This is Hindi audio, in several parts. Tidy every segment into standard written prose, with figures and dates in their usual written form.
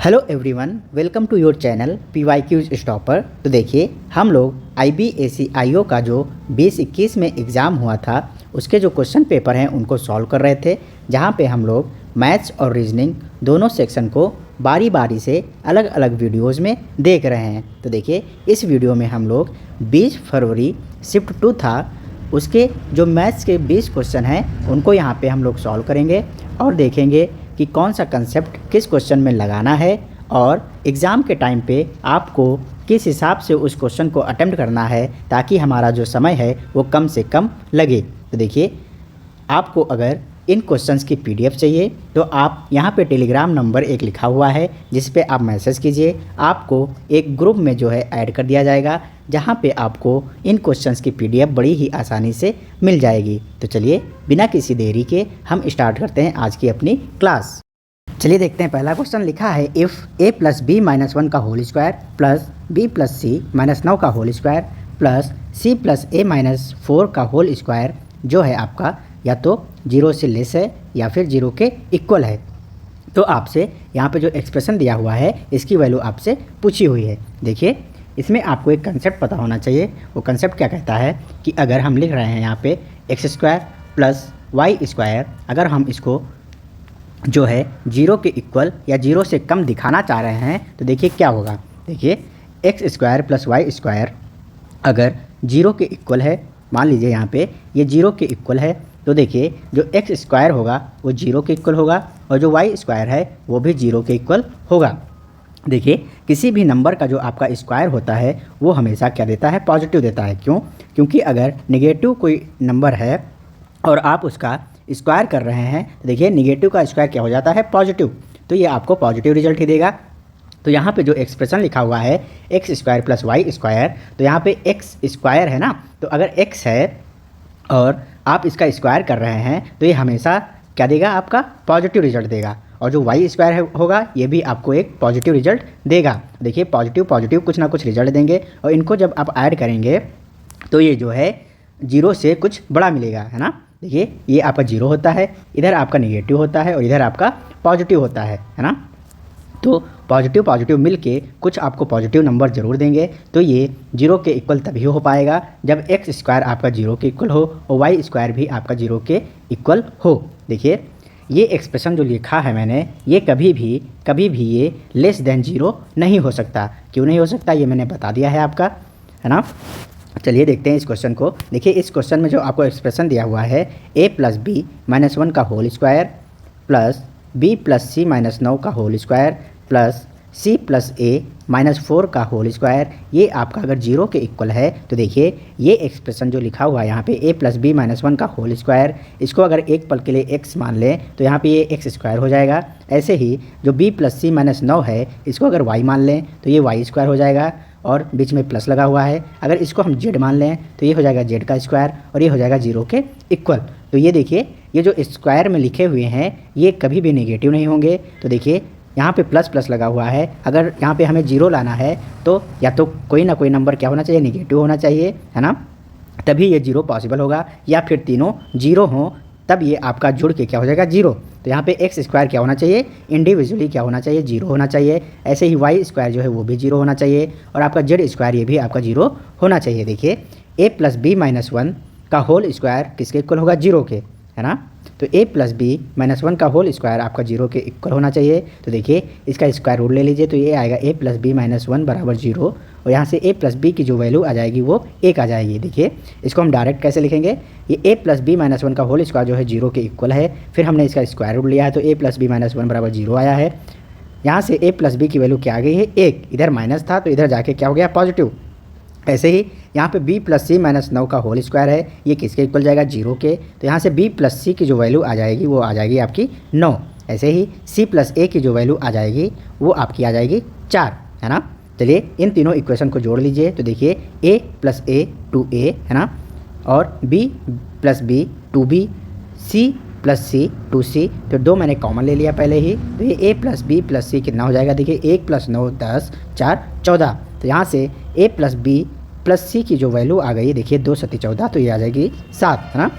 Hello everyone, welcome to your channel PYQs stopper. तो देखिए, हम लोग IBAC-IO का जो 2021 में एग्ज़ाम हुआ था उसके जो क्वेश्चन पेपर हैं उनको सॉल्व कर रहे थे, जहां पे हम लोग मैथ्स और रीजनिंग दोनों सेक्शन को बारी बारी से अलग अलग वीडियोस में देख रहे हैं। तो देखिए, इस वीडियो में हम लोग 20 फरवरी शिफ्ट 2 था, उसके जो मैथ्स के 20 क्वेश्चन हैं उनको यहाँ पे हम लोग सॉल्व करेंगे और देखेंगे कि कौन सा कंसेप्ट किस क्वेश्चन में लगाना है और एग्ज़ाम के टाइम पे आपको किस हिसाब से उस क्वेश्चन को अटेम्प्ट करना है ताकि हमारा जो समय है वो कम से कम लगे। तो देखिए, आपको अगर इन क्वेश्चंस की PDF चाहिए तो आप यहाँ पे टेलीग्राम नंबर एक लिखा हुआ है जिस पे आप मैसेज कीजिए, आपको एक ग्रुप में जो है ऐड कर दिया जाएगा जहाँ पे आपको इन क्वेश्चंस की PDF बड़ी ही आसानी से मिल जाएगी। तो चलिए, बिना किसी देरी के हम स्टार्ट करते हैं आज की अपनी क्लास। चलिए देखते हैं, पहला क्वेश्चन लिखा है इफ़ a + b - 1 का whole square plus b + c - 9 का whole square plus c + a - 4 का होल स्क्वायर जो है आपका या तो 0 से लेस है या फिर 0 के इक्वल है। तो आपसे यहाँ पे जो एक्सप्रेशन दिया हुआ है इसकी वैल्यू आपसे पूछी हुई है। देखिए, इसमें आपको एक कंसेप्ट पता होना चाहिए। वो कंसेप्ट क्या कहता है कि अगर हम लिख रहे हैं यहाँ पे x² + y², अगर हम इसको जो है 0 के इक्वल या 0 से कम दिखाना चाह रहे हैं तो देखिए क्या होगा। देखिए, x² + y² अगर 0 के इक्वल है, मान लीजिए यहाँ पे ये 0 के इक्वल है, तो देखिए जो x² होगा वो 0 के इक्वल होगा और जो y² है वो भी 0 के इक्वल होगा। देखिए, किसी भी नंबर का जो आपका स्क्वायर होता है वो हमेशा क्या देता है, पॉजिटिव देता है। क्यों? क्योंकि अगर नेगेटिव कोई नंबर है और आप उसका स्क्वायर कर रहे हैं तो देखिए नेगेटिव का स्क्वायर क्या हो जाता है, पॉजिटिव, तो ये आपको पॉजिटिव रिजल्ट ही देगा। तो यहाँ पे जो एक्सप्रेशन लिखा हुआ है x² + y², तो यहाँ पे x² है ना, तो अगर x है और आप इसका स्क्वायर कर रहे हैं तो ये हमेशा क्या देगा, आपका पॉजिटिव रिजल्ट देगा। और जो y² होगा ये भी आपको एक पॉजिटिव रिजल्ट देगा। देखिए, पॉजिटिव पॉजिटिव कुछ ना कुछ रिजल्ट देंगे और इनको जब आप ऐड करेंगे तो ये जो है 0 से कुछ बड़ा मिलेगा, है ना। देखिए, ये आपका 0 होता है, इधर आपका नेगेटिव होता है और इधर आपका पॉजिटिव होता है ना। तो पॉजिटिव पॉजिटिव मिल के कुछ आपको पॉजिटिव नंबर ज़रूर देंगे। तो ये 0 के इक्वल तभी हो पाएगा जब x² आपका 0 के इक्वल हो और y² भी आपका 0 के इक्वल हो। देखिए, ये एक्सप्रेशन जो लिखा है मैंने, ये कभी भी ये लेस देन 0 नहीं हो सकता। क्यों नहीं हो सकता, ये मैंने बता दिया है आपका, है ना। चलिए देखते हैं इस क्वेश्चन को। देखिए, इस क्वेश्चन में जो आपको एक्सप्रेशन दिया हुआ है a + b - 1 का whole square plus b + c - 9 का whole square plus c + a - 4 का होल स्क्वायर, ये आपका अगर 0 के इक्वल है तो देखिए ये एक्सप्रेशन जो लिखा हुआ है यहाँ पे a + b - 1 का होल स्क्वायर, इसको अगर एक पल के लिए x मान लें तो यहाँ पे ये x² हो जाएगा। ऐसे ही जो b + c - 9 है इसको अगर y मान लें तो ये y² हो जाएगा और बीच में प्लस लगा हुआ है। अगर इसको हम z मान लें तो ये हो जाएगा z का स्क्वायर और ये हो जाएगा 0 के इक्वल। तो ये देखिए, ये जो स्क्वायर में लिखे हुए हैं ये कभी भी नेगेटिव नहीं होंगे। तो देखिए यहाँ पे प्लस प्लस लगा हुआ है, अगर यहाँ पे हमें 0 लाना है तो या तो कोई ना कोई नंबर क्या होना चाहिए, नेगेटिव होना चाहिए, है ना, तभी ये 0 पॉसिबल होगा। या फिर तीनों 0 हों तब ये आपका जुड़ के क्या हो जाएगा, 0। तो यहाँ पे x² क्या होना चाहिए, इंडिविजुअली क्या होना चाहिए, 0 होना चाहिए। ऐसे ही y² जो है वो भी 0 होना चाहिए और आपका z² ये भी आपका 0 होना चाहिए। देखिए, a + b - 1 का होल स्क्वायर किसके इक्वल होगा, 0 के, है ना। तो a + b - 1 का होल स्क्वायर आपका 0 के इक्वल होना चाहिए। तो देखिए, इसका स्क्वायर रूट ले लीजिए तो ये आएगा a + b - 1 = 0 और यहाँ से a + b की जो वैल्यू आ जाएगी वो 1 आ जाएगी। देखिए, इसको हम डायरेक्ट कैसे लिखेंगे, ये a + b - 1 का होल स्क्वायर जो है 0 के इक्वल है, फिर हमने इसका स्क्वायर रूट लिया है तो a + b - 1 = 0 आया है। यहाँ से a + b की वैल्यू क्या आ गई है, 1, इधर माइनस था तो इधर जाके क्या हो गया, पॉजिटिव। ऐसे ही यहाँ पे b + c - 9 का होल स्क्वायर है, ये किसके इक्वल जाएगा, 0 के। तो यहाँ से b + c की जो वैल्यू आ जाएगी वो आ जाएगी आपकी 9। ऐसे ही c + a की जो वैल्यू आ जाएगी वो आपकी आ जाएगी 4, है ना। चलिए इन तीनों इक्वेशन को जोड़ लीजिए तो देखिए a + a 2a, है ना, और b + b 2b, c + c 2c, तो 2 मैंने कॉमन ले लिया पहले ही। तो ये a + b + c कितना हो जाएगा, देखिए 1 + 9 10 4 14। तो यहाँ से a + b + c की जो वैल्यू आ गई, देखिए 2 × 7 = 14, तो ये आ जाएगी 7, है ना।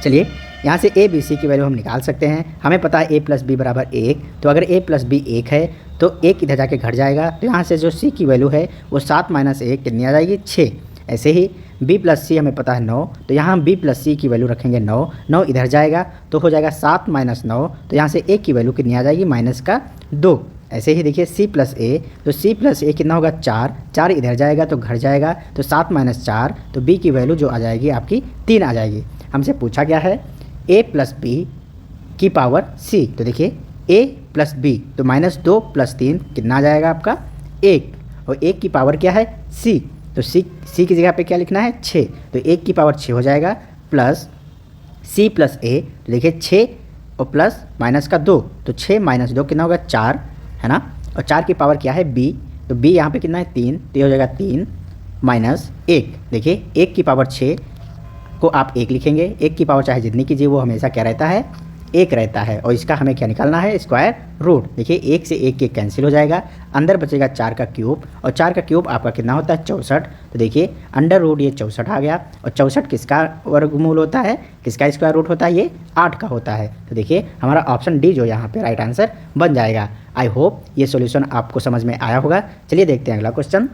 चलिए यहाँ से ए बी सी की वैल्यू हम निकाल सकते हैं। हमें पता है a प्लस बी बराबर 1, तो अगर a प्लस बी 1 है तो 1 इधर जाके घट जाएगा, तो यहाँ से जो c की वैल्यू है वो 7 माइनस 1 कितनी आ जाएगी, 6। ऐसे ही b प्लस सी हमें पता है 9, तो यहाँ हम b प्लस सी की वैल्यू रखेंगे 9, 9 इधर जाएगा तो हो जाएगा 7 माइनस 9, तो यहाँ से a की वैल्यू कितनी आ जाएगी, माइनस का 2। ऐसे ही देखिए c प्लस ए, तो c प्लस ए कितना होगा, 4, 4 इधर जाएगा तो घट जाएगा, तो 7 माइनस 4, तो b की वैल्यू जो आ जाएगी आपकी 3 आ जाएगी। हमसे पूछा गया है a प्लस बी की पावर c, तो देखिए a प्लस बी, तो -2 + 3 कितना आ जाएगा आपका 1, और 1 की पावर क्या है c, तो c की जगह पे क्या लिखना है 6, तो 1 की पावर 6 हो जाएगा, प्लस c प्लस a, तो देखिए 6 और प्लस माइनस का 2, तो 6 माइनस 2 कितना होगा 4, है ना, और 4 की पावर क्या है b, तो b यहाँ पे कितना है 3, तो ये हो जाएगा 3 माइनस 1। देखिए 1 की पावर 6 को आप 1 लिखेंगे, 1 की पावर चाहे जितनी कीजिए वो हमेशा क्या रहता है, 1 रहता है, और इसका हमें क्या निकालना है, स्क्वायर रूट। देखिए 1 से 1 कैंसिल हो जाएगा, अंदर बचेगा 4 का क्यूब, और 4 का क्यूब आपका कितना होता है 64, तो देखिए अंडर रूट ये 64 आ गया, और 64 किसका वर्गमूल होता है, किसका स्क्वायर रूट होता है, ये 8 का होता है। तो देखिए हमारा ऑप्शन डी जो यहाँ पे राइट आंसर बन जाएगा। आई होप ये सोल्यूशन आपको समझ में आया होगा। चलिए देखते हैं अगला क्वेश्चन।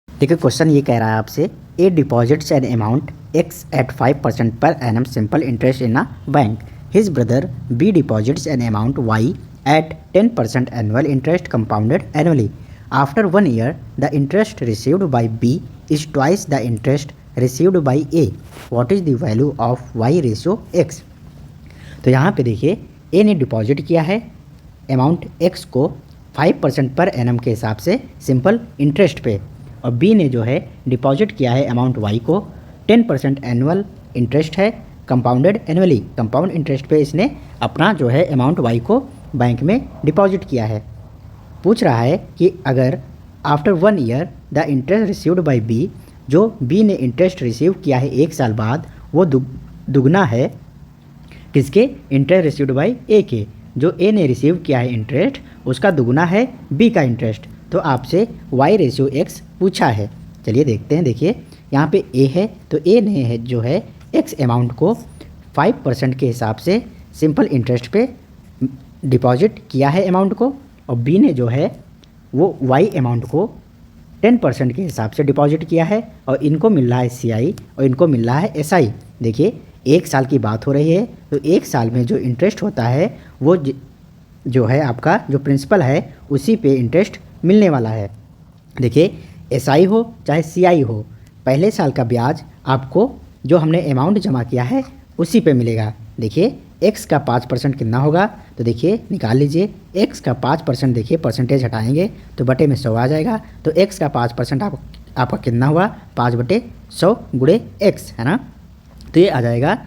देखिए क्वेश्चन ये कह रहा है आपसे, A deposits an amount x at 5% per annum simple interest in a bank. His brother B deposits an amount y at 10% annual interest compounded annually. After 1 year, the interest received by B is twice the interest received by A. What is the value of y ratio x? तो यहाँ पे देखिए A ने डिपॉजिट किया है अमाउंट x को 5% पर एनम के हिसाब से सिंपल इंटरेस्ट पे, और B ने जो है डिपॉजिट किया है अमाउंट y को 10% एनुअल इंटरेस्ट है, कंपाउंडेड एनुअली, कंपाउंड इंटरेस्ट पे इसने अपना जो है अमाउंट y को बैंक में डिपॉजिट किया है। पूछ रहा है कि अगर after 1 year the interest received by B, जो B ने इंटरेस्ट रिसीव किया है 1 साल बाद, वो दुगना है किसके, इंटरेस्ट रिसीव्ड बाय A के, जो A ने रिसीव किया है इंटरेस्ट उसका दुगना है B का इंटरेस्ट, तो आपसे y रेशियो x पूछा है। चलिए देखते हैं। देखिए यहाँ पे A है, तो A ने है जो है x अमाउंट को 5% के हिसाब से सिंपल इंटरेस्ट पे डिपॉजिट किया है अमाउंट को, और B ने जो है वो y अमाउंट को 10% के हिसाब से डिपॉजिट किया है, और इनको मिल रहा है CI और इनको मिल रहा है SI। देखिए 1 साल की बात हो रही है, तो 1 साल में जो इंटरेस्ट होता है वो जो है आपका जो प्रिंसिपल है उसी पे इंटरेस्ट मिलने वाला है। देखिए SI हो चाहे CI हो, पहले साल का ब्याज आपको जो हमने अमाउंट जमा किया है उसी पे मिलेगा। देखिए x का 5% कितना होगा, तो देखिए निकाल लीजिए, x का 5% देखिए परसेंटेज हटाएंगे तो बटे में 100 आ जाएगा, तो x का 5% आपका कितना हुआ, 5/100 गुणे x, है ना, तो ये आ जाएगा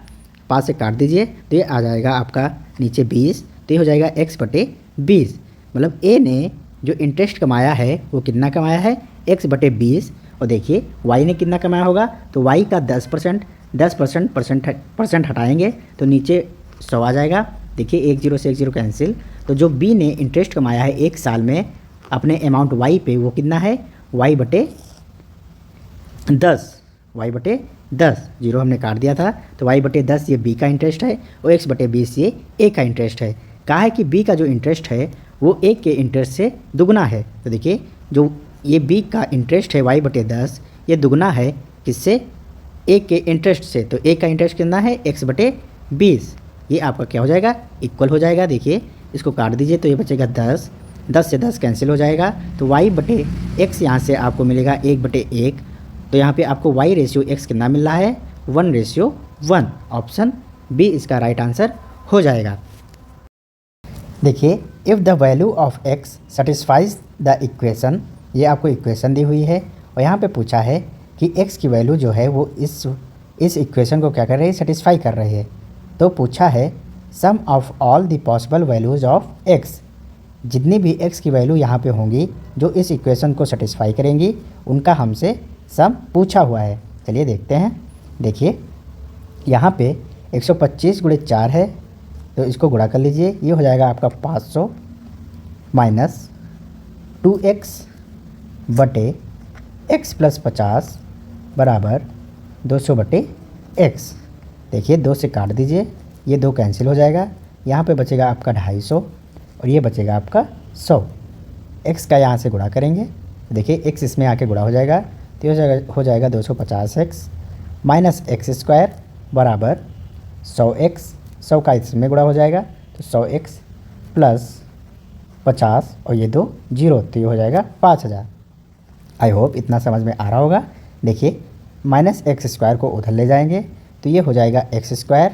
5 से काट दीजिए तो ये आ जाएगा आपका नीचे 20, तो ये हो जाएगा x/20। मतलब A ने जो इंटरेस्ट कमाया है वो कितना कमाया है, x/20, और देखिए y ने कितना कमाया होगा, तो y का 10% हटाएंगे तो नीचे 100 आ जाएगा। देखिए 1 0 से 1 0 कैंसिल, तो जो B ने इंटरेस्ट कमाया है 1 साल में अपने अमाउंट y पे वो कितना है, y/10, 0 हमने काट दिया था, तो y/10 ये B का इंटरेस्ट है और x/20 ये A का इंटरेस्ट है। कहा है कि B का जो इंटरेस्ट है वो A के इंटरेस्ट से दुगना है, तो देखिए जो ये B का इंटरेस्ट है y/10 ये दुगना है किससे, A के इंटरेस्ट से, तो A का इंटरेस्ट कितना है x/20, ये आपका क्या हो जाएगा, इक्वल हो जाएगा। देखिए इसको काट दीजिए तो ये बचेगा 10 से 10 कैंसिल हो जाएगा, तो y/x यहाँ से आपको मिलेगा 1/1, तो यहाँ पे आपको y रेशियो x कितना मिल रहा है, 1:1। ऑप्शन बी इसका राइट आंसर हो जाएगा। देखिए if the value of x satisfies the equation, ये आपको इक्वेशन दी हुई है और यहाँ पे पूछा है कि x की वैल्यू जो है वो इस इक्वेशन को क्या कर रही है, सेटिस्फाई कर रही है। तो पूछा है sum of all the possible values of x, जितनी भी x की वैल्यू यहाँ पे होंगी जो इस इक्वेशन को सेटिस्फाई करेंगी उनका हमसे सम पूछा हुआ है। चलिए देखते हैं। देखिए यहाँ पे 125 × 4 है, तो इसको गुणा कर लीजिए, ये हो जाएगा आपका 500 माइनस 2x बटे x + 50 बराबर 200/x। देखिए 2 से काट दीजिए ये 2 कैंसिल हो जाएगा, यहाँ पे बचेगा आपका 250 और ये बचेगा आपका 100। x का यहाँ से गुणा करेंगे, देखिए x इसमें आके गुणा हो जाएगा, तो ये हो जाएगा 250x माइनस एक्स स्क्वायर बराबर 100x, 100 का इसमें गुणा हो जाएगा तो 100x प्लस 50 और ये 2 0, तो ये हो जाएगा 5000। आई होप इतना समझ में आ रहा होगा। देखिए माइनस एक्स स्क्वायर को उधर ले जाएंगे तो ये हो जाएगा एक्स स्क्वायर,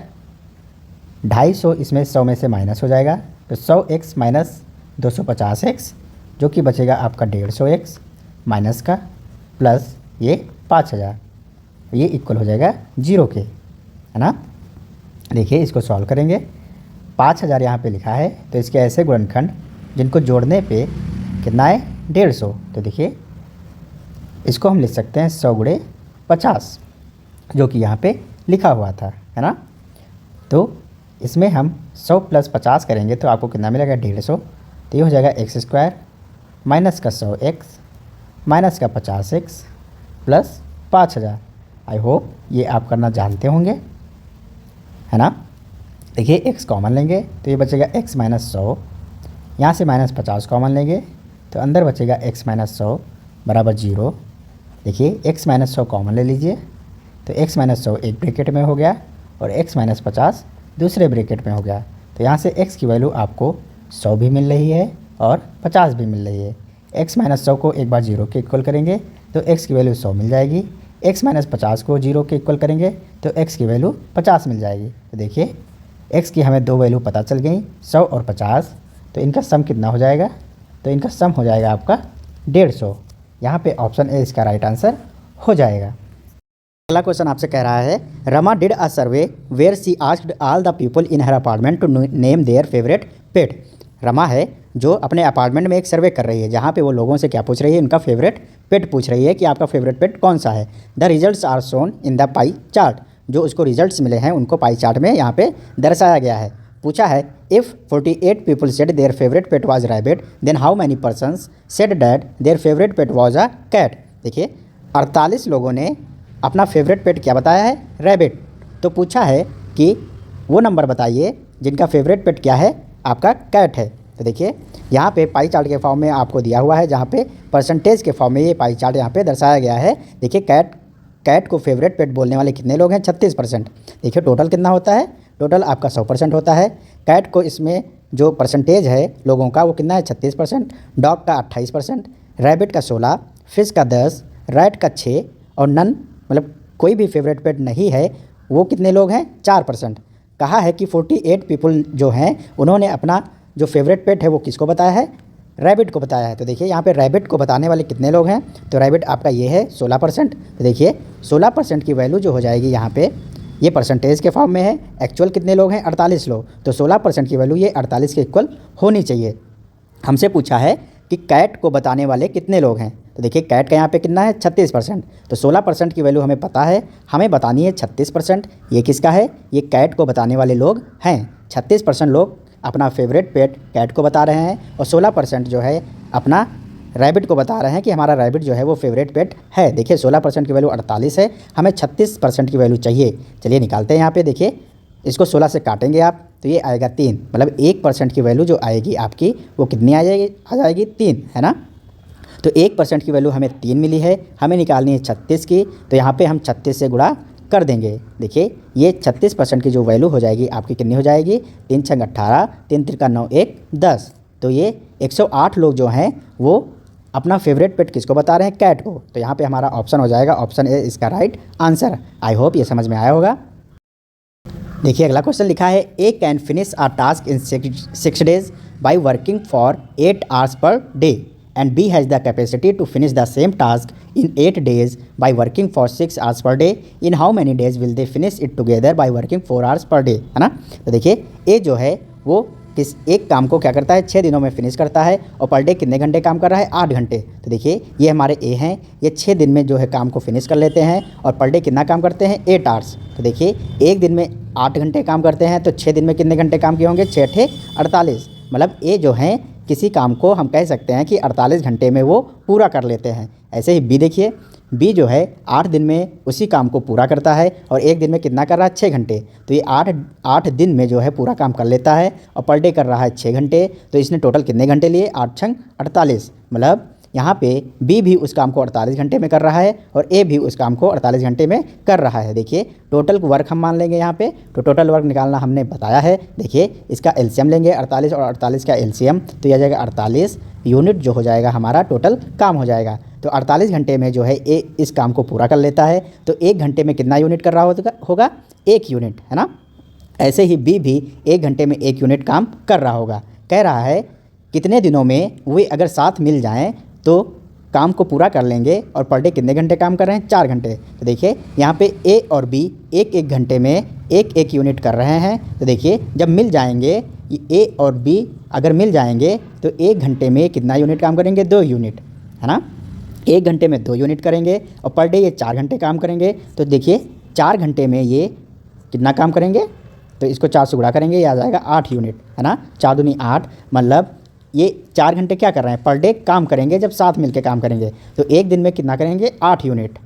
250 इसमें 100 में से माइनस हो जाएगा तो 100x माइनस 250x, जो कि बचेगा आपका 150x माइनस का प्लस ये 5000, ये इक्वल हो जाएगा 0 के, है ना। देखिए इसको सॉल्व करेंगे, 5000 यहाँ पे लिखा है तो इसके ऐसे गुणनखंड जिनको जोड़ने पे कितना है 150, तो देखिए इसको हम लिख सकते हैं 100 गुणे 50, जो कि यहाँ पे लिखा हुआ था, है ना। तो इसमें हम 100 प्लस 50 करेंगे तो आपको कितना मिलेगा 150, तो ये हो जाएगा एक्स स्क्वायर माइनस का 100x माइनस का 50x प्लस 5000। आई होप ये आप करना जानते होंगे, है ना। देखिए x कॉमन लेंगे तो ये बचेगा x माइनस 100, यहाँ से माइनस 50 कॉमन लेंगे तो अंदर बचेगा x माइनस 100 बराबर 0। देखिए x माइनस 100 कॉमन ले लीजिए तो x माइनस 100 एक ब्रैकेट में हो गया और x माइनस 50 दूसरे ब्रैकेट में हो गया, तो यहाँ से x की वैल्यू आपको 100 भी मिल रही है और 50 भी मिल रही है। x माइनस 100 को एक बार 0 के इक्वल करेंगे तो x की वैल्यू 100 मिल जाएगी, x माइनस 50 को 0 के इक्वल करेंगे तो x की वैल्यू 50 मिल जाएगी। तो देखिए x की हमें 2 वैल्यू पता चल गई 100 और 50, तो इनका सम कितना हो जाएगा, तो इनका सम हो जाएगा आपका 150। यहाँ पे ऑप्शन ए इसका राइट आंसर हो जाएगा। अगला क्वेश्चन आपसे कह रहा है Rama did a survey where she asked all the people in her apartment to name their favourite pet. Rama है जो अपने अपार्टमेंट में एक सर्वे कर रही है जहाँ पे वो लोगों से क्या पूछ रही है, उनका फेवरेट पेट पूछ रही है कि आपका फेवरेट पेट कौन सा है। The results are shown in the pie chart, जो उसको रिजल्ट्स मिले हैं उनको पाई चार्ट में यहाँ पे दर्शाया गया है। पूछा है if 48 people said their favourite pet was rabbit then how many persons said that their favourite pet was a cat. देखिए 48 लोगों ने अपना फेवरेट पेट क्या बताया है, रैबिट। तो पूछा है कि वो नंबर बताइए जिनका फेवरेट पेट क्या है, आपका कैट है। तो देखिए यहाँ पे पाई चार्ट के फॉर्म में आपको दिया हुआ है, जहाँ पे परसेंटेज के फॉर्म में ये पाई चार्ट यहाँ पे दर्शाया गया है। देखिए कैट को फेवरेट पेट बोलने वाले कितने लोग हैं, 36%। देखिए टोटल कितना होता है, टोटल आपका 100% होता है। कैट को इसमें जो परसेंटेज है लोगों का वो कितना है 36%, डॉग का 28%, रैबिट का 16, फिश का 10, रैट का 6 और नन मतलब कोई भी फेवरेट पेट नहीं है वो कितने लोग हैं 4%। कहा है कि 48 पीपल जो हैं उन्होंने अपना जो फेवरेट पेट है वो किसको बताया है, रैबिट को बताया है। तो देखिए यहाँ पे रैबिट को बताने वाले कितने लोग हैं, तो रैबिट आपका ये है 16%। तो देखिए 16% की वैल्यू जो हो जाएगी यहाँ पे, ये परसेंटेज के फॉर्म में है, एक्चुअल कितने लोग हैं 48 लोग, तो 16% की वैल्यू ये 48 के इक्वल होनी चाहिए। हमसे पूछा है कि कैट को बताने वाले कितने लोग हैं, तो देखिए कैट का यहाँ पे कितना है 36%, तो 16% की वैल्यू हमें पता है, हमें बतानी है 36%। ये किसका है, ये कैट को बताने वाले लोग हैं। 36% लोग अपना फेवरेट पेट कैट को बता रहे हैं और 16% जो है अपना रैबिट को बता रहे हैं कि हमारा रैबिट जो है वो फेवरेट पेट है। देखिए 16% की वैल्यू 48 है, हमें 36% की वैल्यू चाहिए। चलिए निकालते हैं यहाँ पे। देखिए इसको 16 से काटेंगे आप तो ये आएगा 3, मतलब 1% की वैल्यू जो आएगी आपकी वो कितनी आ जाएगी 3, है ना। तो 1% की वैल्यू हमें 3 मिली है, हमें निकालनी है 36 की, तो यहाँ पे हम 36 से गुणा कर देंगे। देखिए ये 36% की जो वैल्यू हो जाएगी आपकी कितनी हो जाएगी, 3 छंग 18, 3 त्रिका 9, 1 10। तो ये 108 लोग जो हैं वो अपना फेवरेट पेट किसको बता रहे हैं, कैट को। तो यहाँ पे हमारा ऑप्शन हो जाएगा ऑप्शन ए इसका राइट आंसर। आई होप ये समझ में आया होगा। देखिए अगला क्वेश्चन लिखा है A can finish a task in 6 days by working for 8 hours per day and B has the capacity to finish the same task in 8 days by working for 6 hours per day. In how many days will they finish it together by working 4 hours per day, है ना। तो देखिए ए जो है वो किस एक काम को क्या करता है 6 दिनों में फिनिश करता है और पर डे कितने घंटे काम कर रहा है 8 घंटे। तो देखिए ये हमारे ए हैं, ये 6 दिन में जो है काम को फिनिश कर लेते हैं और पर डे कितना काम करते हैं 8 hours। तो देखिए एक दिन में 8 घंटे काम करते हैं तो 6 दिन में कितने घंटे काम किए होंगे 6 × 48, मतलब ए जो हैं किसी काम को हम कह सकते हैं कि 48 घंटे में वो पूरा कर लेते हैं। ऐसे ही बी देखिए, बी जो है 8 दिन में उसी काम को पूरा करता है और एक दिन में कितना कर रहा है 6 घंटे। तो ये 8 दिन में जो है पूरा काम कर लेता है और पर डे कर रहा है 6 घंटे। तो इसने टोटल कितने घंटे लिए 8 छंग 48। मतलब यहाँ पे बी भी उस काम को 48 घंटे में कर रहा है और ए भी उस काम को 48 घंटे में कर रहा है। देखिए टोटल वर्क हम मान लेंगे यहाँ पे, तो टोटल वर्क निकालना हमने बताया है। देखिए इसका एलसीएम लेंगे 48 और 48 का एलसीएम, तो यह जाएगा 48 यूनिट जो हो जाएगा हमारा टोटल काम हो जाएगा। तो 48 घंटे में जो है ए इस काम को पूरा कर लेता है। तो 1 घंटे में कितना यूनिट कर रहा होगा 1 यूनिट, है ना। ऐसे ही बी भी 1 घंटे में 1 यूनिट काम कर रहा होगा। कह रहा है कितने दिनों में वे अगर साथ मिल जाएं तो काम को पूरा कर लेंगे और पर डे कितने घंटे काम कर रहे हैं 4 घंटे। तो देखिए यहाँ पे ए और बी 1 घंटे में 1 यूनिट कर रहे हैं। तो देखिए जब मिल जाएंगे ए और बी अगर मिल जाएंगे तो 1 घंटे में कितना यूनिट काम करेंगे 2 यूनिट, है ना। 1 घंटे में 2 यूनिट करेंगे और पर डे ये 4 घंटे काम करेंगे। तो देखिए 4 घंटे में ये कितना काम करेंगे, तो इसको 4 से गुणा करेंगे, ये आ जाएगा 8 यूनिट, है ना। 4 दूनी 8, मतलब ये 4 घंटे क्या कर रहे हैं पर डे काम करेंगे जब साथ मिलके काम करेंगे। तो एक दिन में कितना करेंगे 8 यूनिट।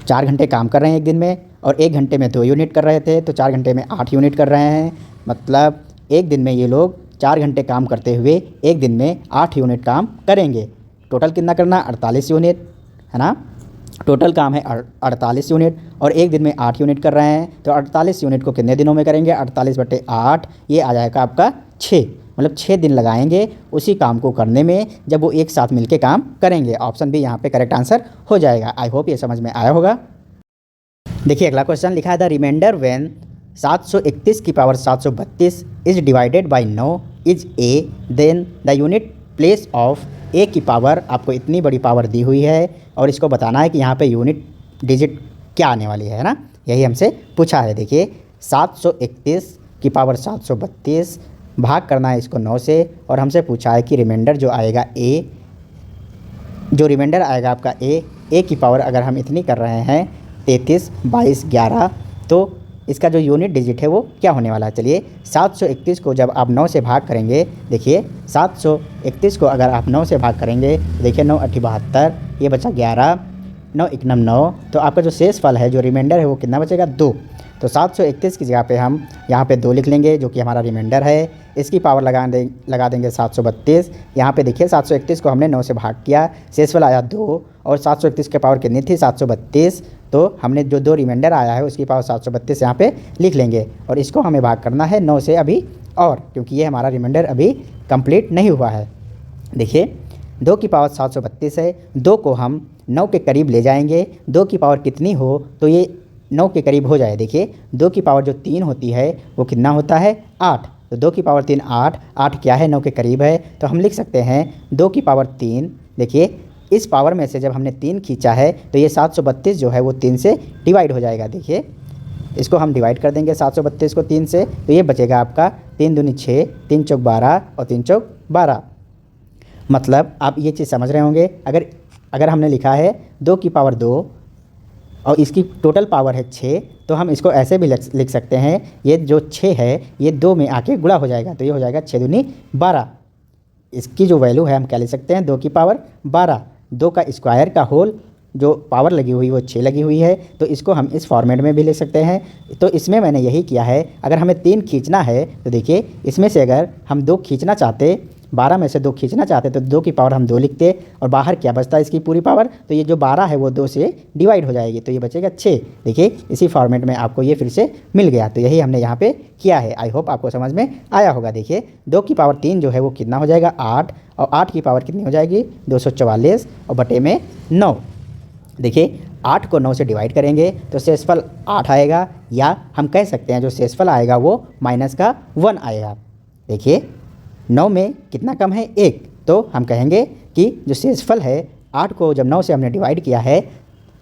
4 घंटे काम कर रहे हैं एक दिन में और 1 घंटे में 2 यूनिट कर रहे थे, तो 4 घंटे में 8 यूनिट कर रहे हैं। मतलब एक दिन में ये लोग 4 घंटे काम करते हुए एक दिन में 8 यूनिट काम करेंगे। टोटल कितना करना 48 यूनिट, है ना। टोटल काम है 48 यूनिट और एक दिन में 8 यूनिट कर रहे हैं। तो 48 यूनिट को कितने दिनों में करेंगे 48/8, ये आ जाएगा आपका 6। मतलब 6 दिन लगाएंगे उसी काम को करने में जब वो एक साथ मिलके काम करेंगे। ऑप्शन भी यहाँ पे करेक्ट आंसर हो जाएगा। आई होप ये समझ में आया होगा। देखिए अगला क्वेश्चन लिखा है द रिमाइंडर व्हेन 731 की power 732 is divided by 9 is a, then the unit place of a की पावर। आपको इतनी बड़ी पावर दी हुई है और इसको बताना है कि यहाँ पे यूनिट डिजिट क्या आने वाली है ना, यही हमसे पूछा है। देखिए 731 की पावर 732 भाग करना है इसको 9 से और हमसे पूछा है कि रिमाइंडर जो आएगा ए, जो रिमाइंडर आएगा आपका ए की पावर अगर हम इतनी कर रहे हैं 33, 22, 11, तो इसका जो यूनिट डिजिट है वो क्या होने वाला है। चलिए 731 को जब आप 9 से भाग करेंगे, देखिए 731 को अगर आप 9 से भाग करेंगे, देखिए 9 8 72, ये बचा 11, 9 1 9, तो आपका जो शेष फल है जो रिमाइंडर है वो कितना बचेगा 2। तो 731 की जगह पे हम यहाँ पे 2 लिख लेंगे जो कि हमारा रिमाइंडर है। इसकी पावर लगा देंगे 732। यहाँ पे देखिए 731 को हमने 9 से भाग किया, शेषफल आया 2 और 731 की पावर कितनी थी 732। तो हमने जो 2 रिमाइंडर आया है उसकी पावर 732 यहाँ पे लिख लेंगे और इसको हमें भाग करना है 9 से अभी, और क्योंकि ये हमारा रिमाइंडर अभी कंप्लीट नहीं हुआ है। देखिए 2 की पावर 732 है, 2 को हम 9 के करीब ले जाएंगे। 2 की पावर कितनी हो तो ये 9 के करीब हो जाए। देखिए 2 की पावर जो 3 होती है वो कितना होता है 8। तो 2 की पावर 3 8, 8 क्या है 9 के करीब है, तो हम लिख सकते हैं 2 की पावर 3। देखिए इस पावर में से जब हमने 3 खींचा है तो ये 732 जो है वो 3 से डिवाइड हो जाएगा। देखिए इसको हम डिवाइड कर देंगे 732 को 3 से, तो ये बचेगा आपका 3 दूनी 6, 3 चौक 12 और 3 चौक 12। मतलब आप ये चीज़ समझ रहे होंगे। अगर हमने लिखा है 2 की पावर 2 और इसकी टोटल पावर है 6, तो हम इसको ऐसे भी लिख सकते हैं, ये जो 6 है ये 2 में आके गुणा हो जाएगा, तो ये हो जाएगा 6 दूनी 12। इसकी जो वैल्यू है हम क्या लिख सकते हैं 2 की पावर 12। 2 का स्क्वायर का होल जो पावर लगी हुई वो 6 लगी हुई है, तो इसको हम इस फॉर्मेट में भी लिख सकते हैं। तो इसमें मैंने यही किया है। अगर हमें 3 खींचना है तो देखिए इसमें से अगर हम 2 खींचना चाहते, 12 में से 2 खींचना चाहते तो 2 की पावर हम 2 लिखते और बाहर क्या बचता है इसकी पूरी पावर, तो ये जो 12 है वो 2 से डिवाइड हो जाएगी, तो ये बचेगा 6। देखिए इसी फॉर्मेट में आपको ये फिर से मिल गया, तो यही हमने यहाँ पे किया है। आई होप आपको समझ में आया होगा। देखिए 2 की पावर 3 जो है वो कितना हो जाएगा 8 और 8 की पावर कितनी हो जाएगी 244 और बटे में 9। देखिए 8 को 9 से डिवाइड करेंगे तो शेषफल 8 आएगा, या हम कह सकते हैं जो शेषफल आएगा वो माइनस का 1 आएगा। देखिए 9 में कितना कम है 1, तो हम कहेंगे कि जो शेषफल है 8 को जब 9 से हमने डिवाइड किया है,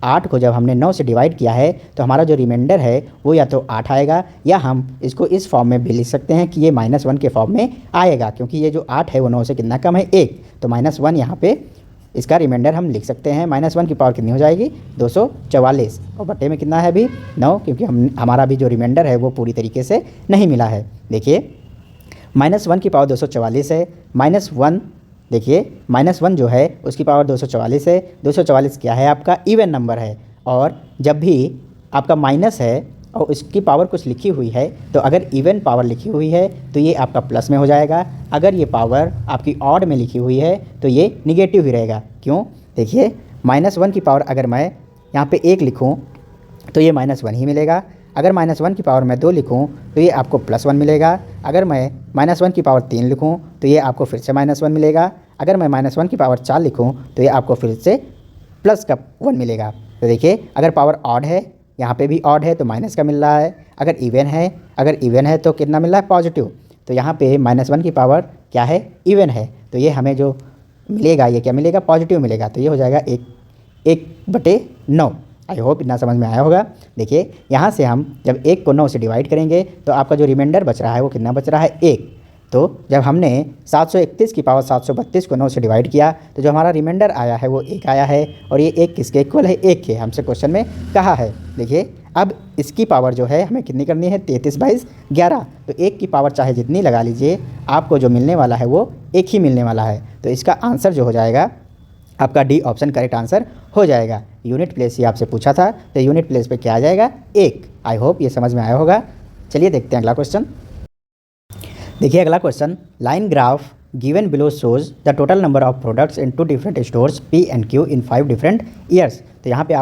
8 को जब हमने 9 से डिवाइड किया है तो हमारा जो रिमाइंडर है वो या तो 8 आएगा, या हम इसको इस फॉर्म में भी लिख सकते हैं कि ये -1 के फॉर्म में आएगा, क्योंकि ये जो 8 है वो 9 से कितना कम है 1, तो -1 यहाँ पे इसका रिमाइंडर हम लिख सकते हैं। -1 की पावर कितनी हो जाएगी 244 और बटे में कितना है अभी 9, क्योंकि हमारा भी जो रिमाइंडर है वो पूरी तरीके से नहीं मिला है। देखिए -1 की पावर 244 है, -1 देखिए -1 जो है उसकी पावर 244 है। 244 क्या है, आपका इवन नंबर है। और जब भी आपका माइनस है और इसकी पावर कुछ लिखी हुई है, तो अगर इवन पावर लिखी हुई है तो ये आपका प्लस में हो जाएगा। अगर ये पावर आपकी ऑड में लिखी हुई है तो ये निगेटिव ही रहेगा। क्यों, देखिए -1 की पावर अगर मैं यहाँ पे 1 लिखूँ तो ये -1 ही मिलेगा। अगर -1 की पावर मैं 2 लिखूँ तो ये आपको +1 मिलेगा। अगर मैं -1 की पावर 3 लिखूँ तो ये आपको फिर से -1 मिलेगा। अगर मैं -1 की पावर 4 लिखूँ तो ये आपको फिर से प्लस का 1 मिलेगा। तो देखिए अगर पावर ऑड है, यहाँ पे भी ऑड है तो माइनस का मिल रहा है। अगर इवन है तो कितना मिल रहा है, पॉजिटिव। तो यहाँ पे -1 की पावर क्या है, इवन है। तो ये हमें जो मिलेगा ये क्या मिलेगा, पॉजिटिव मिलेगा। तो ये हो जाएगा 1/9। आई होप इतना समझ में आया होगा। देखिए यहाँ से हम जब 1 को 9 से डिवाइड करेंगे तो आपका जो रिमाइंडर बच रहा है वो कितना बच रहा है, 1। तो जब हमने 731 की पावर 732 को 9 से डिवाइड किया तो जो हमारा रिमाइंडर आया है वो 1 आया है। और ये 1 किसके इक्वल है, 1 के, हमसे क्वेश्चन में कहा है। देखिए अब इसकी पावर जो है हमें कितनी करनी है, 33/11। तो 1 की पावर चाहे जितनी लगा लीजिए, आपको जो मिलने वाला है वो 1 ही मिलने वाला है। तो इसका आंसर जो हो जाएगा आपका डी ऑप्शन करेक्ट आंसर हो जाएगा। यूनिट प्लेस ही आपसे पूछा था, तो यूनिट प्लेस पे क्या आ जाएगा, 1। आई होप ये समझ में आया होगा। चलिए देखते हैं अगला क्वेश्चन। देखिए अगला question, line graph given below shows the total number of products in 2 different stores P and Q in 5 different years. तो यहाँ पे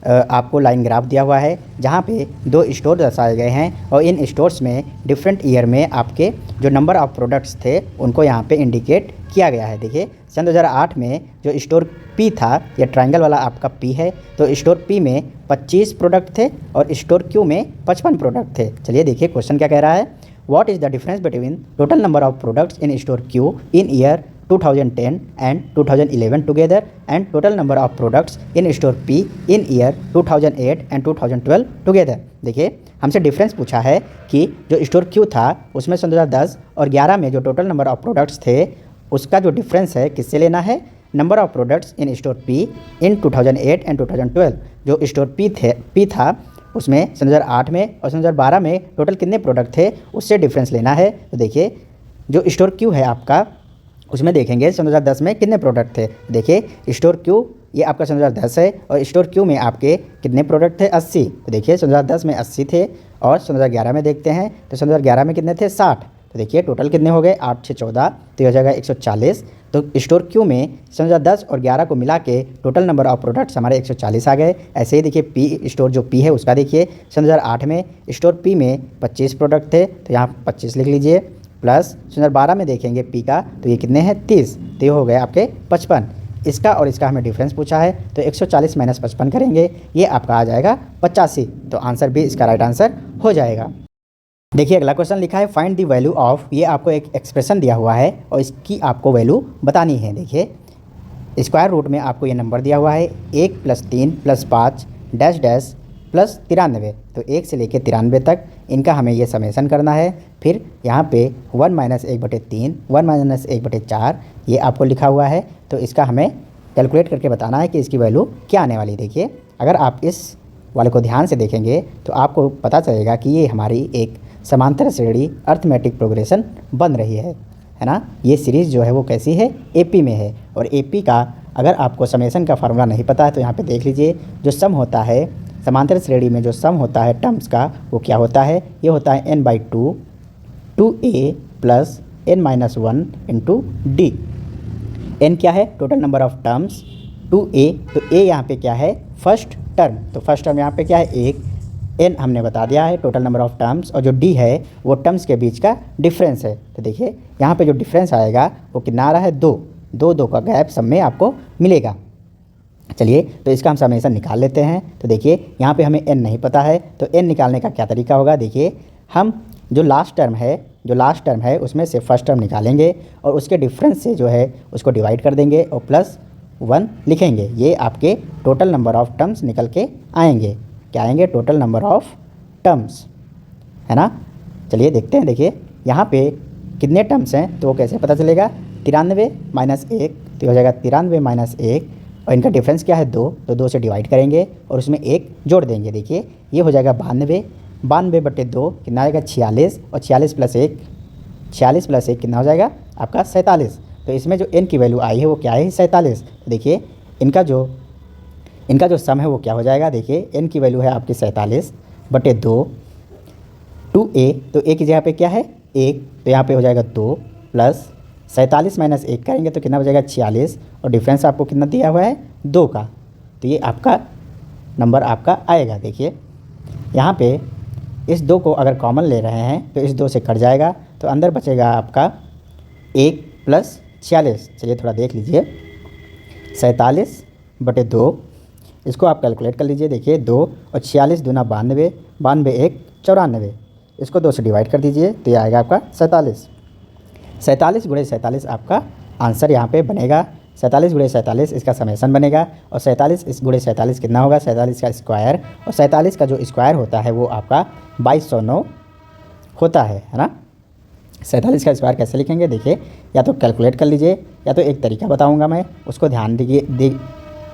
आपको लाइन ग्राफ दिया हुआ है जहाँ पे 2 स्टोर दर्शाए गए हैं और इन स्टोर्स में डिफरेंट ईयर में आपके जो नंबर ऑफ़ प्रोडक्ट्स थे उनको यहाँ पे इंडिकेट किया गया है। देखिए सन 2008 में जो स्टोर P था, ये ट्रायंगल वाला आपका P है, तो स्टोर P में 25 प्रोडक्ट थे और स्टोर Q में 55 प्रोडक्ट थे। चलिए देखिए क्वेश्चन क्या कह रहा है, what is the difference between total number of products in store Q in year 2010 and 2011 together and total number of products in store P in year 2008 and 2012 together। देखिए हमसे डिफरेंस पूछा है कि जो स्टोर Q था उसमें सन 2010 और 11 में जो टोटल नंबर ऑफ प्रोडक्ट्स थे उसका जो डिफरेंस है किससे लेना है, number of products in store P in 2008 and 2012। जो स्टोर P था उसमें सन 2008 में और सन 2012 में टोटल कितने प्रोडक्ट थे उससे डिफरेंस लेना है। तो देखिए जो स्टोर Q है आपका उसमें देखेंगे सन 2010 में कितने प्रोडक्ट थे। देखिए स्टोर Q ये आपका सन 2010 है और स्टोर Q में आपके कितने प्रोडक्ट थे, 80। तो देखिए सन 2010 में 80 थे और सन 2011 में देखते हैं तो सन 2011 में कितने थे, 60। तो देखिए टोटल कितने हो गए, 8 6 14, तो ये हो जाएगा 140। तो स्टोर Q में सन 2010 और 11 को मिला के टोटल नंबर ऑफ प्रोडक्ट्स हमारे 140 आ गए। ऐसे ही देखिए P स्टोर जो P है उसका देखिए सन 2008 में स्टोर P में 25 प्रोडक्ट थे, तो यहाँ 25 लिख लीजिए, प्लस सन 2012 में देखेंगे P का तो ये कितने हैं, 30। तो ये हो गए आपके 55। इसका और इसका हमें डिफरेंस पूछा है तो 140 माइनस 55 करेंगे, ये आपका आ जाएगा 85। तो आंसर भी इसका राइट आंसर हो जाएगा। देखिए अगला क्वेश्चन लिखा है फाइंड द वैल्यू ऑफ, ये आपको एक एक्सप्रेशन दिया हुआ है और इसकी आपको वैल्यू बतानी है। देखिए स्क्वायर रूट में आपको ये नंबर दिया हुआ है 1 + 3 + 5 डैश डैश प्लस 93। तो 1 से लेकर 93 तक इनका हमें ये समेसन करना है। फिर यहाँ पे 1 - 1/3 1 - 1/4 ये आपको लिखा हुआ है, तो इसका हमें कैलकुलेट करके बताना है कि इसकी वैल्यू क्या आने वाली। देखिए अगर आप इस वाले को ध्यान से देखेंगे तो आपको पता चलेगा कि ये हमारी एक समांतर श्रेणी अर्थमेटिक प्रोग्रेशन बन रही है ना। ये सीरीज़ जो है वो कैसी है, AP में है। और AP का अगर आपको समेसन का फार्मूला नहीं पता है तो यहाँ पे देख लीजिए, जो सम होता है समांतर श्रेणी में जो सम होता है टर्म्स का वो क्या होता है, ये होता है n/2 2a + n-1 × d। n क्या है, total number of terms, 2a, तो a यहाँ पे क्या है, फर्स्ट टर्म, तो फर्स्ट टर्म यहाँ पे क्या है 1, n हमने बता दिया है टोटल नंबर ऑफ टर्म्स, और जो d है वो टर्म्स के बीच का डिफरेंस है। तो देखिए यहाँ पे जो डिफरेंस आएगा वो कितना आ रहा है, 2 का गैप सब में आपको मिलेगा। चलिए तो इसका हम समेसन निकाल लेते हैं। तो देखिए यहाँ पे हमें n नहीं पता है तो n निकालने का क्या तरीका होगा, देखिए हम जो लास्ट टर्म है उसमें से फर्स्ट टर्म निकालेंगे और उसके डिफरेंस से जो है उसको डिवाइड कर देंगे और +1 लिखेंगे। ये आपके टोटल नंबर ऑफ़ टर्म्स निकल के आएंगे। क्या आएंगे, टोटल नंबर ऑफ़ टर्म्स, है ना। चलिए देखते हैं। देखिए यहाँ पे कितने टर्म्स हैं तो वो कैसे पता चलेगा, 93 - 1, तो हो जाएगा 93 - 1, और इनका डिफरेंस क्या है 2, तो 2 से डिवाइड करेंगे और उसमें 1 जोड़ देंगे। देखिए ये हो जाएगा 92, 92/2 कितना आएगा 46, और 46 + 1 कितना हो जाएगा आपका 47। तो इसमें जो n की वैल्यू आई है वो क्या है 47। तो देखिए इनका जो सम है वो क्या हो जाएगा, देखिए n की वैल्यू है आपकी 47/2 2a, तो a की जगह पे क्या है 1, तो यहाँ पे हो जाएगा 2 प्लस 47 माइनस 1 करेंगे तो कितना बचेगा 46, और डिफरेंस आपको कितना दिया हुआ है 2 का, तो ये आपका नंबर आपका आएगा। देखिए यहाँ पे इस 2 को अगर कॉमन ले रहे हैं तो इस 2 से कट जाएगा, तो अंदर बचेगा आपका 1 प्लस 46। चलिए थोड़ा देख लीजिए, 47/2 इसको आप कैलकुलेट कर लीजिए। देखिए 2 और 46 दूना 92, 92 1 94, इसको 2 से डिवाइड कर दीजिए तो ये आएगा आपका 47। 47 गुणे 47 आपका आंसर यहाँ पे बनेगा। 47 गुणे 47 इसका समेसन बनेगा, और 47 इस गुणे 47 कितना होगा 47 का स्क्वायर, और 47 का जो स्क्वायर होता है वो आपका 2209 होता है ना। 47 का स्क्वायर कैसे लिखेंगे, देखिए या तो कैलकुलेट कर लीजिए या तो एक तरीका बताऊंगा मैं, उसको ध्यान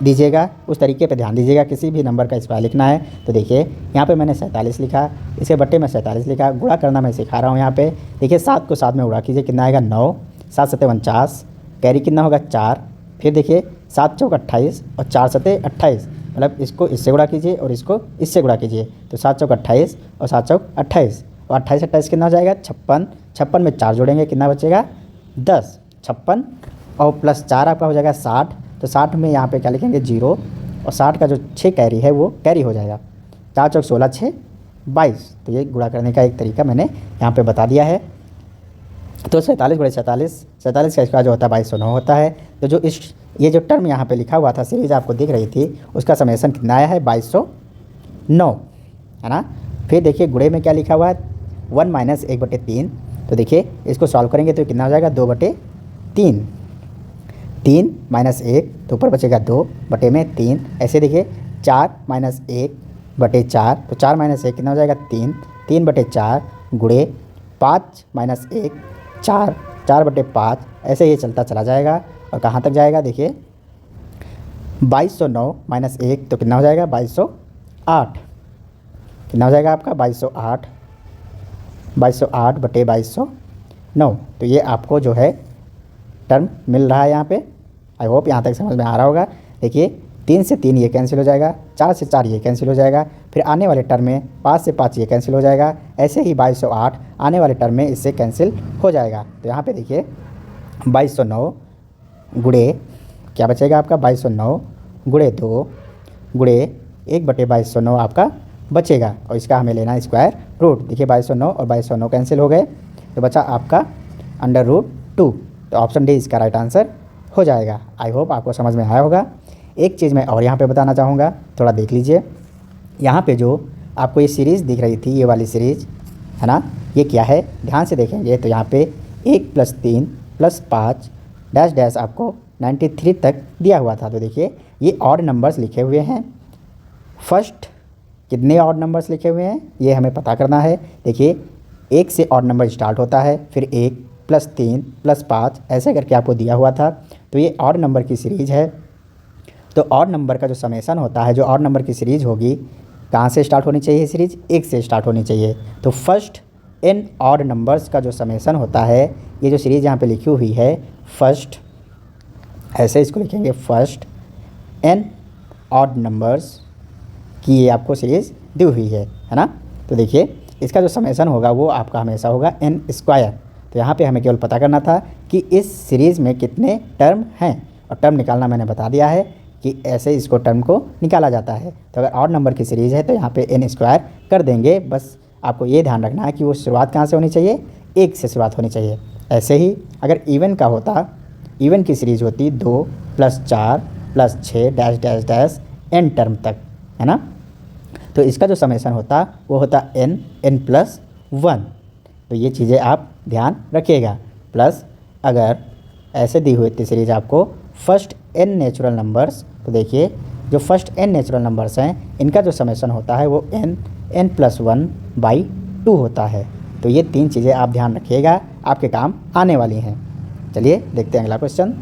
दीजिएगा, उस तरीके पे ध्यान दीजिएगा। किसी भी नंबर का स्क्वायर लिखना है तो देखिए यहाँ पे मैंने 47 लिखा, इसके बट्टे में 47 लिखा, गुणा करना मैं सिखा रहा हूँ यहाँ पे। देखिए 7 को 7 में गुणा कीजिए, कितना आएगा 9, 7 7 49, कैरी कितना होगा 4, फिर देखिए 7 चौक 28 और 4 सते 28, मतलब इसको इससे गुणा कीजिए और इसको इससे गुणा कीजिए, तो 7 चौक 28 और 7 चौक 28, और 28 28 कितना हो जाएगा 56, 56 में 4 जोड़ेंगे कितना बचेगा 10, 56 और प्लस 4 आपका हो जाएगा 60, तो 60 में यहाँ पे क्या लिखेंगे 0, और 60 का जो 6 कैरी है वो कैरी हो जाएगा, 4 चौक 16 6 22। तो ये गुणा करने का एक तरीका मैंने यहाँ पे बता दिया है। तो 47 गुणे 47, 47 का स्क्वायर जो होता है 2209 होता है। तो जो ये जो टर्म यहाँ पे लिखा हुआ था, सीरीज आपको दिख रही थी, उसका समेसन कितना आया है 2209, है ना। फिर देखिए गुणे में क्या लिखा हुआ है 1 माइनस 1/3, तो देखिए इसको सॉल्व करेंगे तो कितना हो जाएगा 2/3, 3 माइनस 1 तो ऊपर बचेगा 2/3, ऐसे देखिए 4 माइनस 1/4, तो 4 माइनस 1 कितना हो जाएगा 3, 3/4 गुणे 5 माइनस 1 4, 4/5, ऐसे ये चलता चला जाएगा और कहाँ तक जाएगा देखिए 2209 माइनस 1 तो कितना हो जाएगा 2208, कितना हो जाएगा आपका 2208, 2208/2209। तो ये आपको जो है टर्म मिल रहा है यहाँ पे। आई होप यहाँ तक समझ में आ रहा होगा। देखिए 3 से 3 ये कैंसिल हो जाएगा, 4 से 4 ये कैंसिल हो जाएगा, फिर आने वाले टर्म में 5 से 5 ये कैंसिल हो जाएगा, ऐसे ही 2208 आने वाले टर्म में इससे कैंसिल हो जाएगा। तो यहाँ पे देखिए 2209 गुणे क्या बचेगा आपका 2209 गुणे 2 गुणे 1/2209 आपका बचेगा, और इसका हमें लेना है स्क्वायर रूट। देखिए 2209 और 2209 कैंसिल हो गए, तो बचा आपका √2। तो ऑप्शन डी इसका राइट आंसर हो जाएगा। आई होप आपको समझ में आया होगा। एक चीज़ मैं और यहाँ पे बताना चाहूँगा, थोड़ा देख लीजिए। यहाँ पे जो आपको ये सीरीज़ दिख रही थी, ये वाली सीरीज़ है ना, ये क्या है ध्यान से देखेंगे तो यहाँ पे 1 + 3 + 5 डैश डैश आपको 93 तक दिया हुआ था। तो देखिए ये ऑड नंबर्स लिखे हुए हैं। फर्स्ट कितने ऑड नंबर्स लिखे हुए हैं ये हमें पता करना है। देखिए 1 से ऑड नंबर स्टार्ट होता है, फिर 1 + 3 + 5 ऐसे करके आपको दिया हुआ था। तो ये ऑड नंबर की सीरीज़ है। तो ऑड नंबर का जो समेसन होता है, जो ऑड नंबर की सीरीज़ होगी, कहाँ से स्टार्ट होनी चाहिए सीरीज़ 1 से स्टार्ट होनी चाहिए। तो फर्स्ट n ऑड नंबर्स का जो समेसन होता है, ये जो सीरीज़ यहाँ पे लिखी हुई है फर्स्ट, ऐसे इसको लिखेंगे फर्स्ट n ऑड नंबर्स की ये आपको सीरीज़ दी हुई है ना। तो देखिए इसका जो समेसन होगा वो आपका हमेशा होगा n²। तो यहाँ पे हमें केवल पता करना था कि इस सीरीज़ में कितने टर्म हैं, और टर्म निकालना मैंने बता दिया है कि ऐसे इसको टर्म को निकाला जाता है। तो अगर ऑड नंबर की सीरीज़ है तो यहाँ पे n² कर देंगे। बस आपको ये ध्यान रखना है कि वो शुरुआत कहाँ से होनी चाहिए, 1 से शुरुआत होनी चाहिए। ऐसे ही अगर इवन का होता, इवन की सीरीज़ होती 2 + 4 + 6 dash dash dash n term तक, है ना। तो इसका जो समेसन होता वो होता n+1। तो ये चीज़ें आप ध्यान रखिएगा। प्लस अगर ऐसे दी हुई थी सीरीज़ आपको फर्स्ट n नेचुरल नंबर्स, तो देखिए जो फर्स्ट n नेचुरल नंबर्स हैं इनका जो समेसन होता है वो n+1/2 होता है। तो ये 3 चीज़ें आप ध्यान रखिएगा, आपके काम आने वाली हैं। चलिए देखते हैं अगला क्वेश्चन।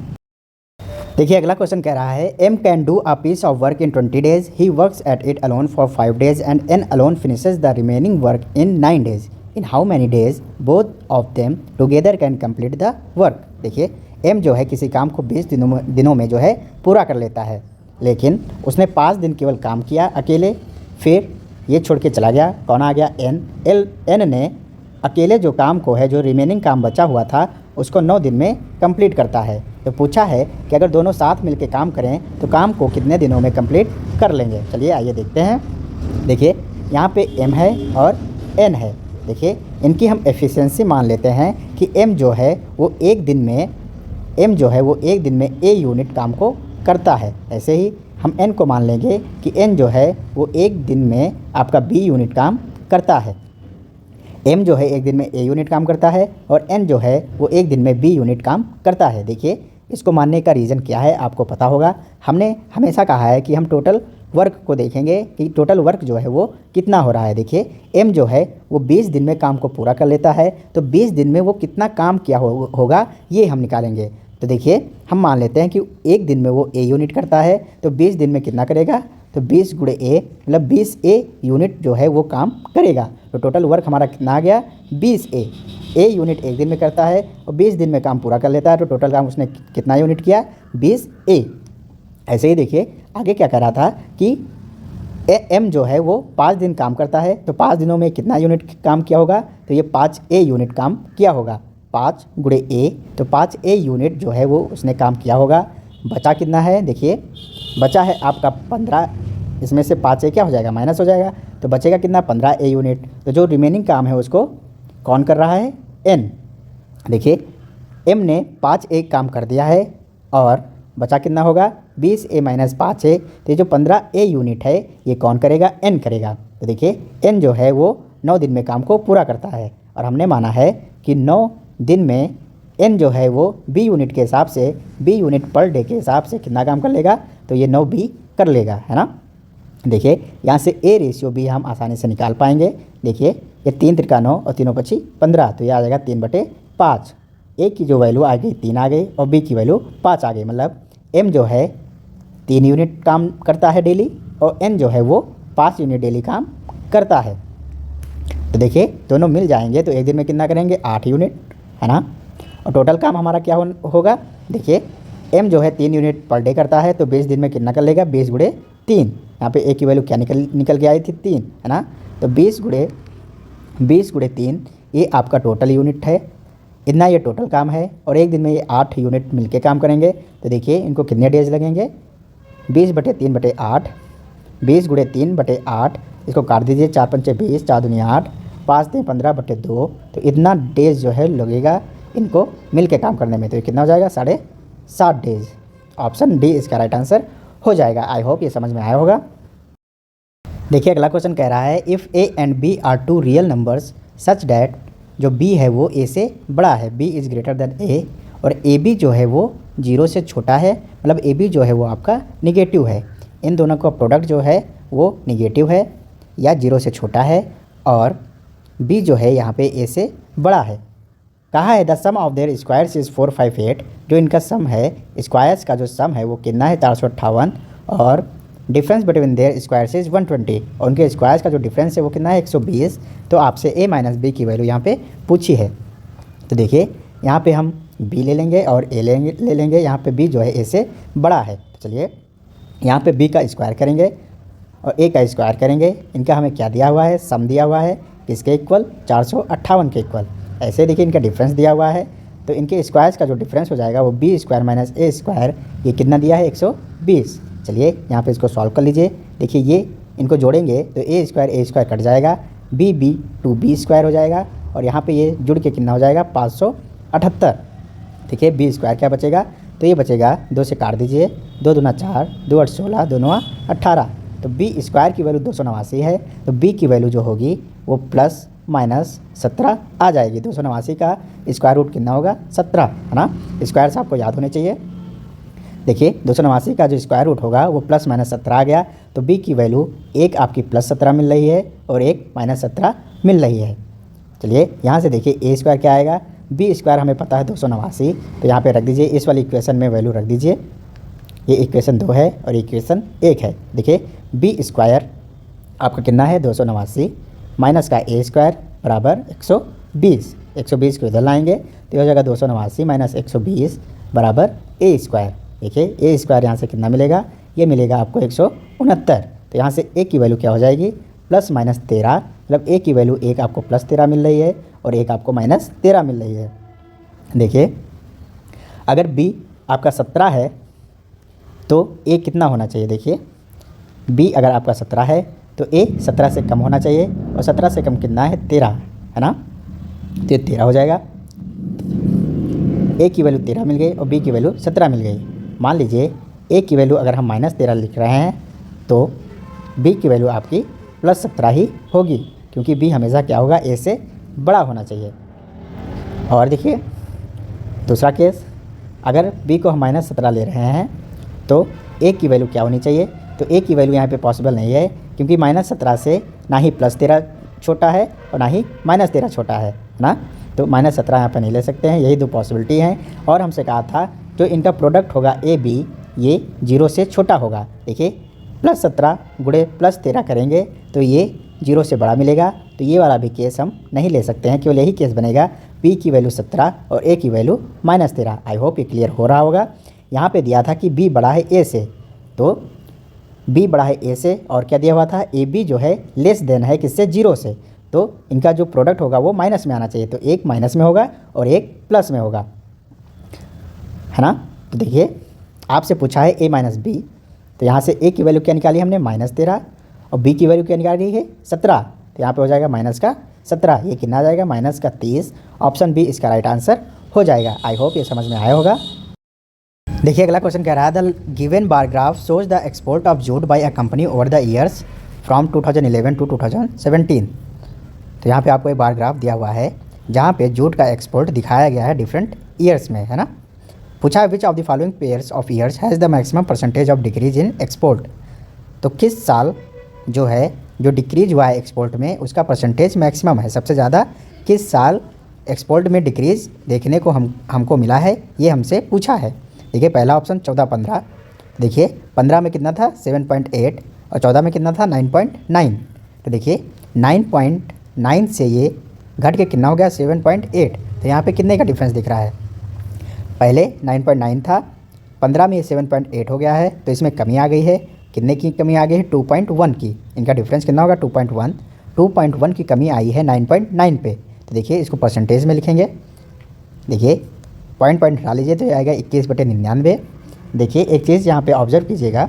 देखिए अगला क्वेश्चन कह रहा है M can do a piece of work in 20 days. He works at it alone for 5 days and N alone finishes the remaining work in 9 days. In how many days both of them together can complete the work? देखिए एम जो है किसी काम को 20 दिनों में जो है पूरा कर लेता है, लेकिन उसने 5 दिन केवल काम किया अकेले, फिर ये छोड़ के चला गया। कौन आ गया? एन ने अकेले जो काम को है, जो रिमेनिंग काम बचा हुआ था, उसको 9 दिन में कंप्लीट करता है। तो पूछा है कि अगर दोनों साथ मिलकर काम करें तो काम को कितने दिनों में कंप्लीट कर लेंगे। चलिए आइए देखते हैं। देखिए यहाँ पे एम है और एन है। देखिए इनकी हम एफिशिएंसी मान लेते हैं कि एम जो है वो एक दिन में ए यूनिट काम को करता है। ऐसे ही हम एन को मान लेंगे कि एन जो है वो एक दिन में आपका बी यूनिट काम करता है। एम जो है एक दिन में ए यूनिट काम करता है और एन जो है वो एक दिन में बी यूनिट काम करता है। देखिए इसको मानने का रीज़न क्या है आपको पता होगा। हमने हमेशा कहा है कि हम टोटल वर्क को देखेंगे कि टोटल वर्क जो है वो कितना हो रहा है। देखिए एम जो है वो 20 दिन में काम को पूरा कर लेता है, तो 20 दिन में वो कितना काम किया होगा ये हम निकालेंगे। तो देखिए हम मान लेते हैं कि एक दिन में वो ए यूनिट करता है, तो 20 दिन में कितना करेगा? तो 20 गुणे ए मतलब 20 ए यूनिट जो है वो काम करेगा। तो टोटल वर्क हमारा कितना आ गया? 20 ए यूनिट एक दिन में करता है और 20 दिन में काम पूरा कर लेता है, तो टोटल काम उसने कितना यूनिट किया? 20 ए। ऐसे ही देखिए आगे क्या कर रहा था कि एम जो है वो 5 दिन काम करता है, तो 5 दिनों में कितना यूनिट काम किया होगा? तो ये 5 ए यूनिट काम किया होगा। 5 गुणे ए, तो 5 ए यूनिट जो है वो उसने काम किया होगा। बचा कितना है? देखिए बचा है आपका 15, इसमें से 5 ए क्या हो जाएगा? माइनस हो जाएगा, तो बचेगा कितना? 15 ए यूनिट। तो जो रिमेनिंग काम है उसको कौन कर रहा है? एन। देखिए एम ने 5 ए काम कर दिया है और बचा कितना होगा? 20 ए माइनस 5 ए। तो ये जो 15 ए यूनिट है ये कौन करेगा? एन करेगा। तो देखिए एन जो है वो 9 दिन में काम को पूरा करता है और हमने माना है कि 9 दिन में एन जो है वो बी यूनिट के हिसाब से, बी यूनिट पर डे के हिसाब से कितना काम कर लेगा? तो ये 9 बी कर लेगा, है ना। देखिए यहाँ से ए रेशियो भी हम आसानी से निकाल पाएंगे। देखिए ये 3 त्रिका 9 और 3 25 15, तो ये आ जाएगा 3/5। ए की जो वैल्यू आ गई 3 आ गई और बी की वैल्यू 5 आ गई। मतलब एम जो है 3 यूनिट काम करता है डेली और एन जो है वो 5 यूनिट डेली काम करता है। तो देखिए दोनों मिल जाएंगे तो एक दिन में कितना करेंगे? 8 यूनिट, है ना। और टोटल काम हमारा क्या होगा? देखिए एम जो है 3 यूनिट पर डे करता है, तो 20 दिन में कितना कर लेगा? 20 गुणे 3। यहाँ पे ए की वैल्यू क्या निकल के आई थी? 3, है ना। तो 20 गुणे 3 ये आपका टोटल यूनिट है। इतना ये टोटल काम है और एक दिन में ये 8 यूनिट मिलके काम करेंगे। तो देखिए इनको कितने डेज लगेंगे? 20/3/8, 20 गुणे 3/8, इसको काट दीजिए। 4 पंचे 20, 4 दूनी 8, 5 3 15/2। तो इतना डेज जो है लगेगा इनको मिल के काम करने में। तो ये कितना हो जाएगा? 7.5 डेज। ऑप्शन डी इसका राइट आंसर हो जाएगा। आई होप ये समझ में आया होगा। देखिए अगला क्वेश्चन कह रहा है if a and b are 2 real numbers such that, जो बी है वो ए से बड़ा है, b is greater than a, और ए बी जो है वो 0 से छोटा है, मतलब ए बी जो है वो आपका निगेटिव है। इन दोनों का प्रोडक्ट जो है वो निगेटिव है या 0 से छोटा है और बी जो है यहाँ पे ए से बड़ा है। कहा है the sum of their squares is 458, जो इनका सम है, स्क्वायर्स का जो सम है वो कितना है? 458, और difference between their squares is 120, और उनके स्क्वायर्स का जो डिफरेंस है वो कितना है? 120। तो आपसे ए माइनस बी की वैल्यू यहाँ पे पूछी है। तो देखिए यहाँ पे हम बी ले लेंगे और ए ले लेंगे। यहाँ पे बी जो है ए से बड़ा है, तो चलिए यहाँ पे बी का स्क्वायर करेंगे और ए का स्क्वायर करेंगे। इनका हमें क्या दिया हुआ है? सम दिया हुआ है, किसके इक्वल? 458 के इक्वल। ऐसे देखिए इनका डिफरेंस दिया हुआ है, तो इनके स्क्वायर्स का जो डिफरेंस हो जाएगा वो बी स्क्वायर माइनस ए स्क्वायर, ये कितना दिया है? 120। चलिए यहाँ पे इसको सॉल्व कर लीजिए। देखिए ये इनको जोड़ेंगे तो ए स्क्वायर कट जाएगा, बी 2b स्क्वायर हो जाएगा, और यहाँ पे ये जुड़ के कितना हो जाएगा? 578। देखिए बी स्क्वायर क्या बचेगा? तो ये बचेगा, 2 से काट दीजिए, 2 दूना 4, 2 8 16, 2 9 18। तो बी स्क्वायर की वैल्यू 289 है, तो बी की वैल्यू जो होगी वो प्लस माइनस 17 आ जाएगी। 289 का स्क्वायर रूट कितना होगा? 17, है ना। स्क्वायर्स आपको याद होने चाहिए। देखिए 289 का जो स्क्वायर रूट होगा वो प्लस माइनस 17 आ गया, तो बी की वैल्यू एक आपकी प्लस 17 मिल रही है और एक माइनस 17 मिल रही है। चलिए यहाँ से देखिए ए स्क्वायर क्या आएगा? बी स्क्वायर हमें पता है 289, तो यहाँ पे रख दीजिए, इस वाली इक्वेशन में वैल्यू रख दीजिए। ये इक्वेशन 2 है और इक्वेशन 1 है। देखिए बी स्क्वायर आपका कितना है? 289 माइनस का ए स्क्वायर बराबर 120। 120 को इधर लाएंगे तो हो जाएगा 289 माइनस 120, बराबर ए स्क्वायर। देखिए ए स्क्वायर यहाँ से कितना मिलेगा, ये मिलेगा आपको 169। तो यहाँ से ए की वैल्यू क्या हो जाएगी, प्लस माइनस 13, मतलब ए की वैल्यू एक आपको प्लस 13 मिल रही है और एक आपको माइनस 13 मिल रही है। देखिए अगर बी आपका 17 है तो ए कितना होना चाहिए, देखिए बी अगर आपका 17 है तो ए 17 से कम होना चाहिए, और 17 से कम कितना है, 13 है ना, तो ये 13 हो जाएगा। ए की वैल्यू 13 मिल गई और बी की वैल्यू 17 मिल गई। मान लीजिए ए की वैल्यू अगर हम माइनस 13 लिख रहे हैं तो बी की वैल्यू आपकी प्लस 17 ही होगी, क्योंकि बी हमेशा क्या होगा, ए से बड़ा होना चाहिए। और देखिए दूसरा केस, अगर बी को हम माइनस 17 ले रहे हैं तो ए की वैल्यू क्या होनी चाहिए, तो ए की वैल्यू यहाँ पे पॉसिबल नहीं है, क्योंकि माइनस 17 से ना ही प्लस 13 छोटा है और ना ही माइनस 13 छोटा है ना, तो माइनस 17 यहाँ पर नहीं ले सकते हैं। यही दो पॉसिबिलिटी हैं। और हमसे कहा था जो इनका प्रोडक्ट होगा ए बी, ये 0 से छोटा होगा। देखिए प्लस 17 गुणे प्लस 13 करेंगे तो ये 0 से बड़ा मिलेगा, तो ये वाला भी केस हम नहीं ले सकते हैं। केवल यही केस बनेगा, बी की वैल्यू 17 और ए की वैल्यू माइनस 13। आई होप ये क्लियर हो रहा होगा। यहाँ पे दिया था कि बी बड़ा है ए से, तो बी बड़ा है ए से, और क्या दिया हुआ था, ए बी जो है लेस देन है किससे, 0 से, तो इनका जो प्रोडक्ट होगा वो माइनस में आना चाहिए। तो एक माइनस में होगा और एक प्लस में होगा, है ना। तो देखिए आपसे पूछा है ए माइनस बी, तो यहाँ से ए की वैल्यू क्या निकाली हमने, माइनस 13, और बी की वैल्यू क्या निकाली है, 17। तो यहाँ पे हो जाएगा माइनस का 17, ये कितना आ जाएगा, माइनस का 30। ऑप्शन बी इसका राइट आंसर हो जाएगा। आई होप ये समझ में आया होगा। देखिए अगला क्वेश्चन कह रहा है, the given bar graph shows the export of jute by a company over the years from 2011 to 2017। तो यहाँ पे आपको एक बार ग्राफ दिया हुआ है जहाँ पे जूट का एक्सपोर्ट दिखाया गया है डिफरेंट ईयर्स में, है ना। पूछा है which of the following pairs of years has the maximum percentage of decrease in export. तो किस साल जो है जो डिक्रीज हुआ है एक्सपोर्ट में उसका परसेंटेज मैक्सिमम है, सबसे ज़्यादा किस साल एक्सपोर्ट में डिक्रीज देखने को हमको मिला है, ये हमसे पूछा है। देखिए पहला ऑप्शन 14-15, देखिए 15 में कितना था 7.8 और 14 में कितना था 9.9। तो देखिए 9.9 से ये घट के कितना हो गया 7.8। तो यहाँ पे कितने का डिफरेंस दिख रहा है, पहले 9.9 था, 15 में ये 7.8 हो गया है, तो इसमें कमी आ गई है। कितने की कमी आ गई है, 2.1 की। इनका डिफरेंस कितना होगा 2.1 की कमी आई है 9.9 पे। तो देखिए इसको परसेंटेज में लिखेंगे, देखिए पॉइंट हटा लीजिए तो ये आएगा 21/99। देखिए एक चीज़ यहाँ पे ऑब्जर्व कीजिएगा,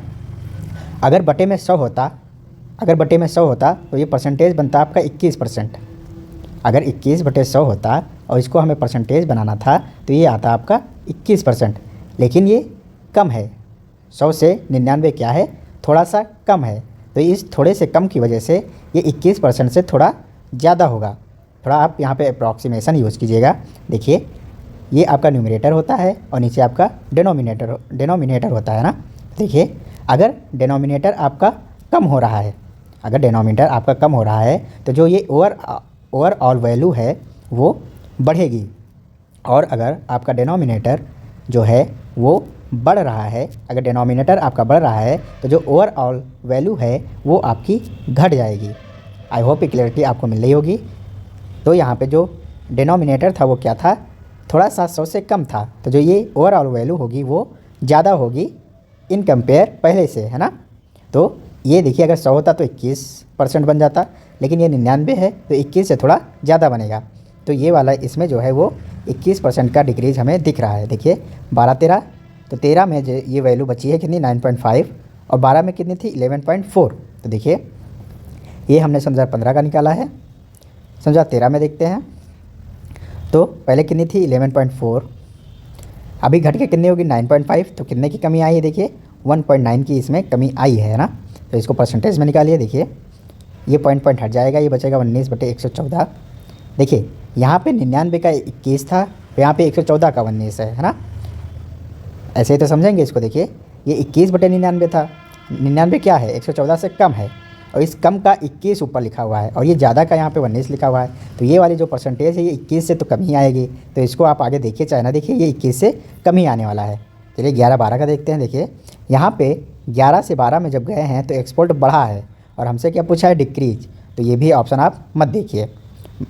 अगर बटे में 100 होता तो ये परसेंटेज बनता आपका 21%। अगर 21/100 होता और इसको हमें परसेंटेज बनाना था तो ये आता आपका 21%, लेकिन ये कम है, 100 से 99 क्या है, थोड़ा सा कम है। तो इस थोड़े से कम की वजह से ये 21% से थोड़ा ज़्यादा होगा। थोड़ा आप यहाँ पे अप्रॉक्सीमेशन यूज़ कीजिएगा। देखिए ये आपका न्यूमरेटर होता है और नीचे आपका डिनोमिनेटर होता है ना। देखिए अगर डिनोमिनेटर आपका कम हो रहा है, तो जो ये ओवरऑल वैल्यू है वो बढ़ेगी, और अगर आपका डिनोमिनेटर जो है वो बढ़ रहा है, अगर डिनोमिनेटर आपका बढ़ रहा है तो जो ओवरऑल वैल्यू है वो आपकी घट जाएगी। आई होप ये क्लियरिटी आपको मिल रही होगी। तो यहाँ पे जो डिनोमिनेटर था वो क्या था, थोड़ा सा 100 से कम था, तो जो ये ओवरऑल वैल्यू होगी वो ज़्यादा होगी इन कंपेयर पहले से, है ना। तो ये देखिए अगर 100 होता तो 21% बन जाता, लेकिन ये 99 है तो 21 से थोड़ा ज़्यादा बनेगा। तो ये वाला इसमें जो है वो 21% का डिक्रीज हमें दिख रहा है। देखिए 12-13, तो 13 में जो ये वैल्यू बची है कितनी 9.5, और 12 में कितनी थी 11.4। तो देखिए ये हमने 2015 का निकाला है, 2013 में देखते हैं। तो पहले कितनी थी 11.4, अभी घट के कितनी होगी 9.5, तो कितने की कमी आई है, देखिए 1.9 की इसमें कमी आई है ना। तो इसको परसेंटेज में निकालिए, देखिए ये पॉइंट हट जाएगा, ये बचेगा 19/114। देखिए यहाँ पे 99 का 21 था, तो यहाँ पे 114 का 19 है ना। ऐसे ही तो समझेंगे इसको। देखिए ये 21/99 था, 99 क्या है 114 से कम है, और इस कम का 21 ऊपर लिखा हुआ है, और ये ज़्यादा का यहाँ पे 19 लिखा हुआ है। तो ये वाली जो परसेंटेज है ये 21 से तो कम ही आएगी। तो इसको आप आगे देखिए चाहे ना देखिए, ये 21 से कम ही आने वाला है। चलिए 11-12 का देखते हैं। देखिए यहाँ पे 11 से 12 में जब गए हैं तो एक्सपोर्ट बढ़ा है, और हमसे क्या पूछा है डिक्रीज, तो ये भी ऑप्शन आप मत देखिए।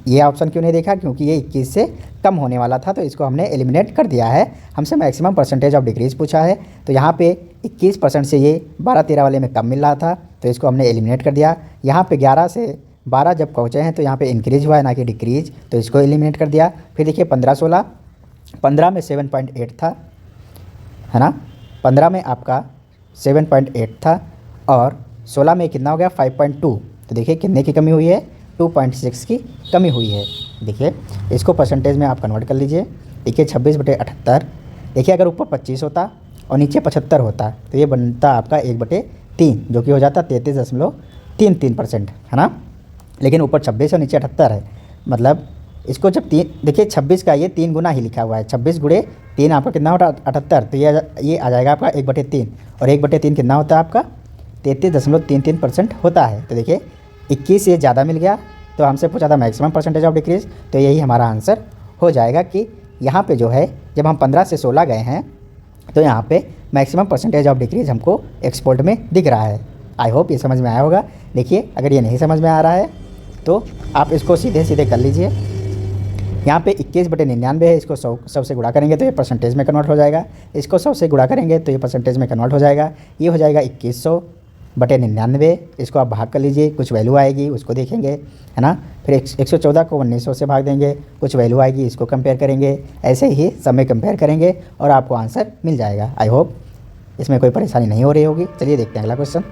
ये ऑप्शन क्यों नहीं देखा, क्योंकि ये 21 से कम होने वाला था, तो इसको हमने एलिमिनेट कर दिया है। हमसे मैक्सिमम परसेंटेज ऑफ डिक्रीज पूछा है, तो यहाँ पे 21% से ये 12-13 वाले में कम मिल रहा था, तो इसको हमने एलिमिनेट कर दिया। यहाँ पे 11 से 12 जब पहुँचे हैं तो यहाँ पे इंक्रीज हुआ है ना कि डिक्रीज, तो इसको एलिमिनेट कर दिया। फिर देखिए 15-16, 15 में 7.8 था, है ना, 15 में आपका 7.8 था और 16 में कितना हो गया 5.2। तो देखिए कितने की कमी हुई है, 2.6 की कमी हुई है। देखिए इसको परसेंटेज में आप कन्वर्ट कर लीजिए। देखिए 26/78, देखिए अगर ऊपर 25 होता और नीचे 75 होता तो ये बनता आपका 1/3, जो कि हो जाता 33.33%, है ना। लेकिन ऊपर 26 और नीचे 78 है, मतलब इसको जब 3, देखिए 26 का ये 3 गुना ही लिखा हुआ है, 26 गुणे 3 आपका कितना होता 78, तो ये आ जाएगा आपका 1/3, और 1/3 कितना होता है आपका 33.33% होता है। तो देखिए 21 ये ज़्यादा मिल गया, तो हमसे पूछा था मैक्सिमम परसेंटेज ऑफ डिक्रीज, तो यही हमारा आंसर हो जाएगा कि यहाँ पे जो है जब हम 15 से 16 गए हैं तो यहाँ पे मैक्सिमम परसेंटेज ऑफ डिक्रीज हमको एक्सपोर्ट में दिख रहा है। आई होप ये समझ में आया होगा। देखिए अगर ये नहीं समझ में आ रहा है तो आप इसको सीधे सीधे कर लीजिए। यहाँ पे 21/99 है, इसको 100 से गुणा करेंगे तो ये परसेंटेज में कन्वर्ट हो जाएगा, इसको 100 से गुणा करेंगे तो ये परसेंटेज में कन्वर्ट हो जाएगा। ये हो जाएगा 2100/99, इसको आप भाग कर लीजिए, कुछ वैल्यू आएगी उसको देखेंगे, है ना। फिर 114 को 1900 से भाग देंगे, कुछ वैल्यू आएगी, इसको कंपेयर करेंगे, ऐसे ही सब में कंपेयर करेंगे और आपको आंसर मिल जाएगा। आई होप इसमें कोई परेशानी नहीं हो रही होगी। चलिए देखते हैं अगला क्वेश्चन।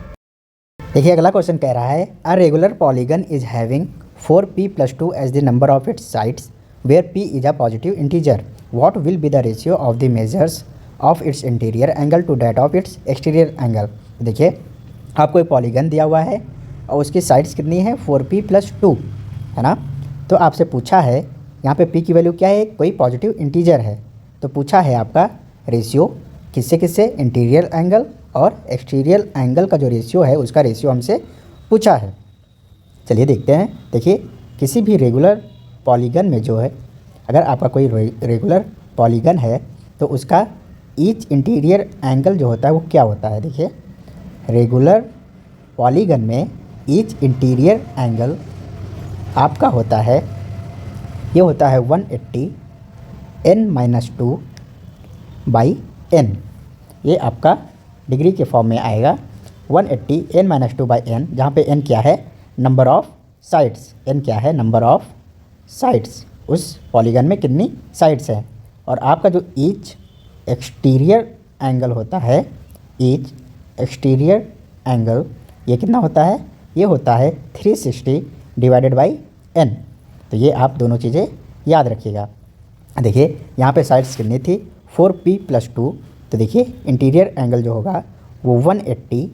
देखिए अगला क्वेश्चन कह रहा है a regular polygon is having 4p+2 as the number of its sides where p is a positive integer. What will be the ratio of the measures of its interior angle to that of its exterior angle? देखिए आपको एक पॉलीगन दिया हुआ है और उसकी साइड्स कितनी है 4p+2, है ना। तो आपसे पूछा है यहाँ पे p की वैल्यू क्या है, कोई पॉजिटिव इंटीजर है, तो पूछा है आपका रेशियो किससे किससे, इंटीरियर एंगल और एक्सटीरियर एंगल का जो रेशियो है उसका रेशियो हमसे पूछा है। चलिए देखते हैं। देखिए किसी भी रेगुलर पॉलीगन में जो है, अगर आपका कोई रेगुलर पॉलीगन है तो उसका ईच इंटीरियर एंगल जो होता है वो क्या होता है। देखिए रेगुलर पॉलीगन में ईच इंटीरियर एंगल आपका होता है, ये होता है 180 n-2/n, ये आपका डिग्री के फॉर्म में आएगा 180 n-2/n, जहाँ पे n क्या है नंबर ऑफ साइड्स, n क्या है नंबर ऑफ साइड्स, उस पॉलीगन में कितनी साइड्स हैं। और आपका जो ईच एक्सटीरियर एंगल होता है, ईच एक्सटीरियर एंगल ये कितना होता है, ये होता है 360/n। तो ये आप दोनों चीज़ें याद रखिएगा। देखिए यहाँ पे साइड्स कितनी थी 4p+2, तो देखिए इंटीरियर एंगल जो होगा वो 180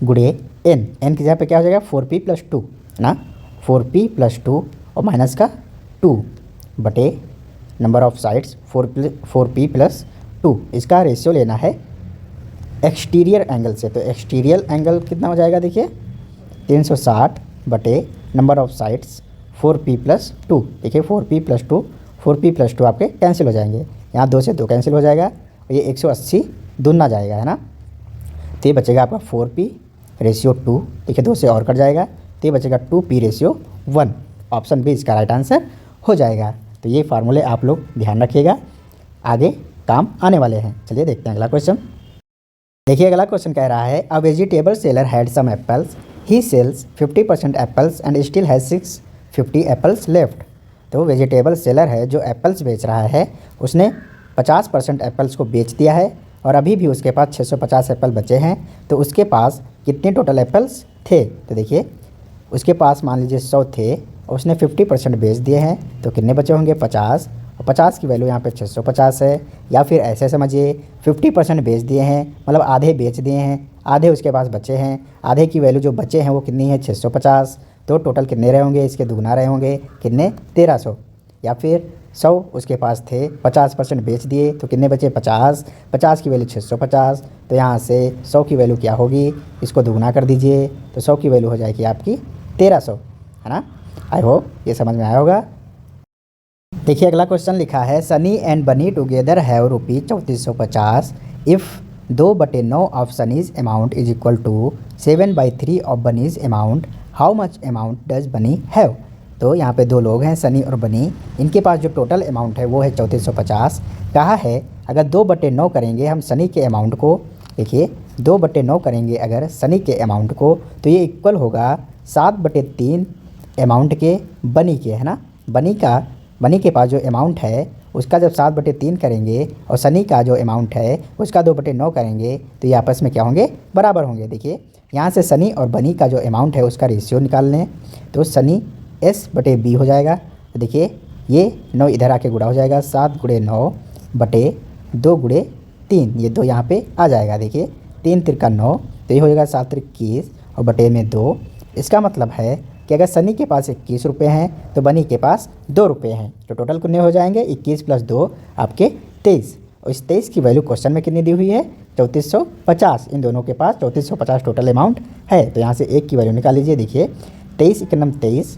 गुणे n की जगह पे क्या हो जाएगा 4p+2 ना, 4p+2 और माइनस का 2 बटे नंबर ऑफ साइड्स 4p+2, इसका रेशियो लेना है एक्सटीरियर एंगल से। तो एक्सटीरियर एंगल कितना हो जाएगा, देखिए 360 बटे नंबर ऑफ साइड्स 4p+2। देखिए 4p+2 आपके कैंसिल हो जाएंगे, यहाँ 2 से 2 कैंसिल हो जाएगा और ये 180 दुना जाएगा, है ना। तो ये बचेगा आपका 4p/2, देखिए 2 से और कट जाएगा तो ये बचेगा 2p/1। ऑप्शन बी इसका राइट आंसर हो जाएगा। तो ये फार्मूले आप लोग ध्यान रखिएगा, आगे काम आने वाले हैं। चलिए देखते हैं अगला क्वेश्चन। देखिए अगला क्वेश्चन कह रहा है a vegetable seller had some apples, he sells 50% apples and still has 650 apples left. तो वेजिटेबल सेलर है जो एप्पल्स बेच रहा है, उसने 50% एप्पल्स को बेच दिया है और अभी भी उसके पास 650 एप्पल बचे हैं। तो उसके पास कितने टोटल एप्पल्स थे, तो देखिए उसके पास मान लीजिए 100 थे और उसने 50% बेच दिए हैं, तो कितने बचे होंगे 50, और 50 की वैल्यू यहाँ पे 650 है। या फिर ऐसे समझिए 50% बेच दिए हैं, मतलब आधे बेच दिए हैं, आधे उसके पास बचे हैं, आधे की वैल्यू जो बचे हैं वो कितनी है 650, तो टोटल कितने रहे होंगे, इसके दुगना रहे होंगे, कितने 1300। या फिर 100 उसके पास थे, 50% बेच दिए तो कितने बचे 50, 50 की वैल्यू 650, तो यहाँ से 100 की वैल्यू क्या होगी, इसको दुगना कर दीजिए तो 100 की वैल्यू हो जाएगी आपकी 1300, है ना। आई होप ये समझ में आया होगा। देखिए अगला क्वेश्चन लिखा है Sunny and Bunny together have ₹3450 if 2/9 of Sunny's amount is equal to 7/3 of Bunny's amount, how much amount does Bunny have. तो यहाँ पे दो लोग हैं सनी और बनी, इनके पास जो टोटल अमाउंट है वो है 3450। कहा है अगर 2/9 करेंगे हम सनी के अमाउंट को, देखिए 2/9 करेंगे अगर सनी के अमाउंट को तो ये इक्वल होगा 7/3 अमाउंट के बनी के, है ना। बनी के पास जो अमाउंट है उसका जब 7/3 करेंगे और सनी का जो अमाउंट है उसका 2/9 करेंगे तो ये आपस में क्या होंगे, बराबर होंगे। देखिए यहाँ से सनी और बनी का जो अमाउंट है उसका रेशियो निकाल लें तो सनी S/B हो जाएगा। तो देखिए ये 9 इधर आके गुणा हो जाएगा, 7×9/2×3, ये 2 यहाँ पे आ जाएगा। देखिए 3 तिरका 9, तो ये हो जाएगा 7 21 और बटे में 2। इसका मतलब है कि अगर सनी के पास 21 रुपये हैं तो बनी के पास 2 रुपये हैं, तो टोटल कितने हो जाएंगे, 21 + 2 आपके 23। और इस 23 की वैल्यू क्वेश्चन में कितनी दी हुई है, 3450। इन दोनों के पास 3450 टोटल अमाउंट है। तो यहाँ से एक की वैल्यू निकाल लीजिए। देखिए 23 × 23,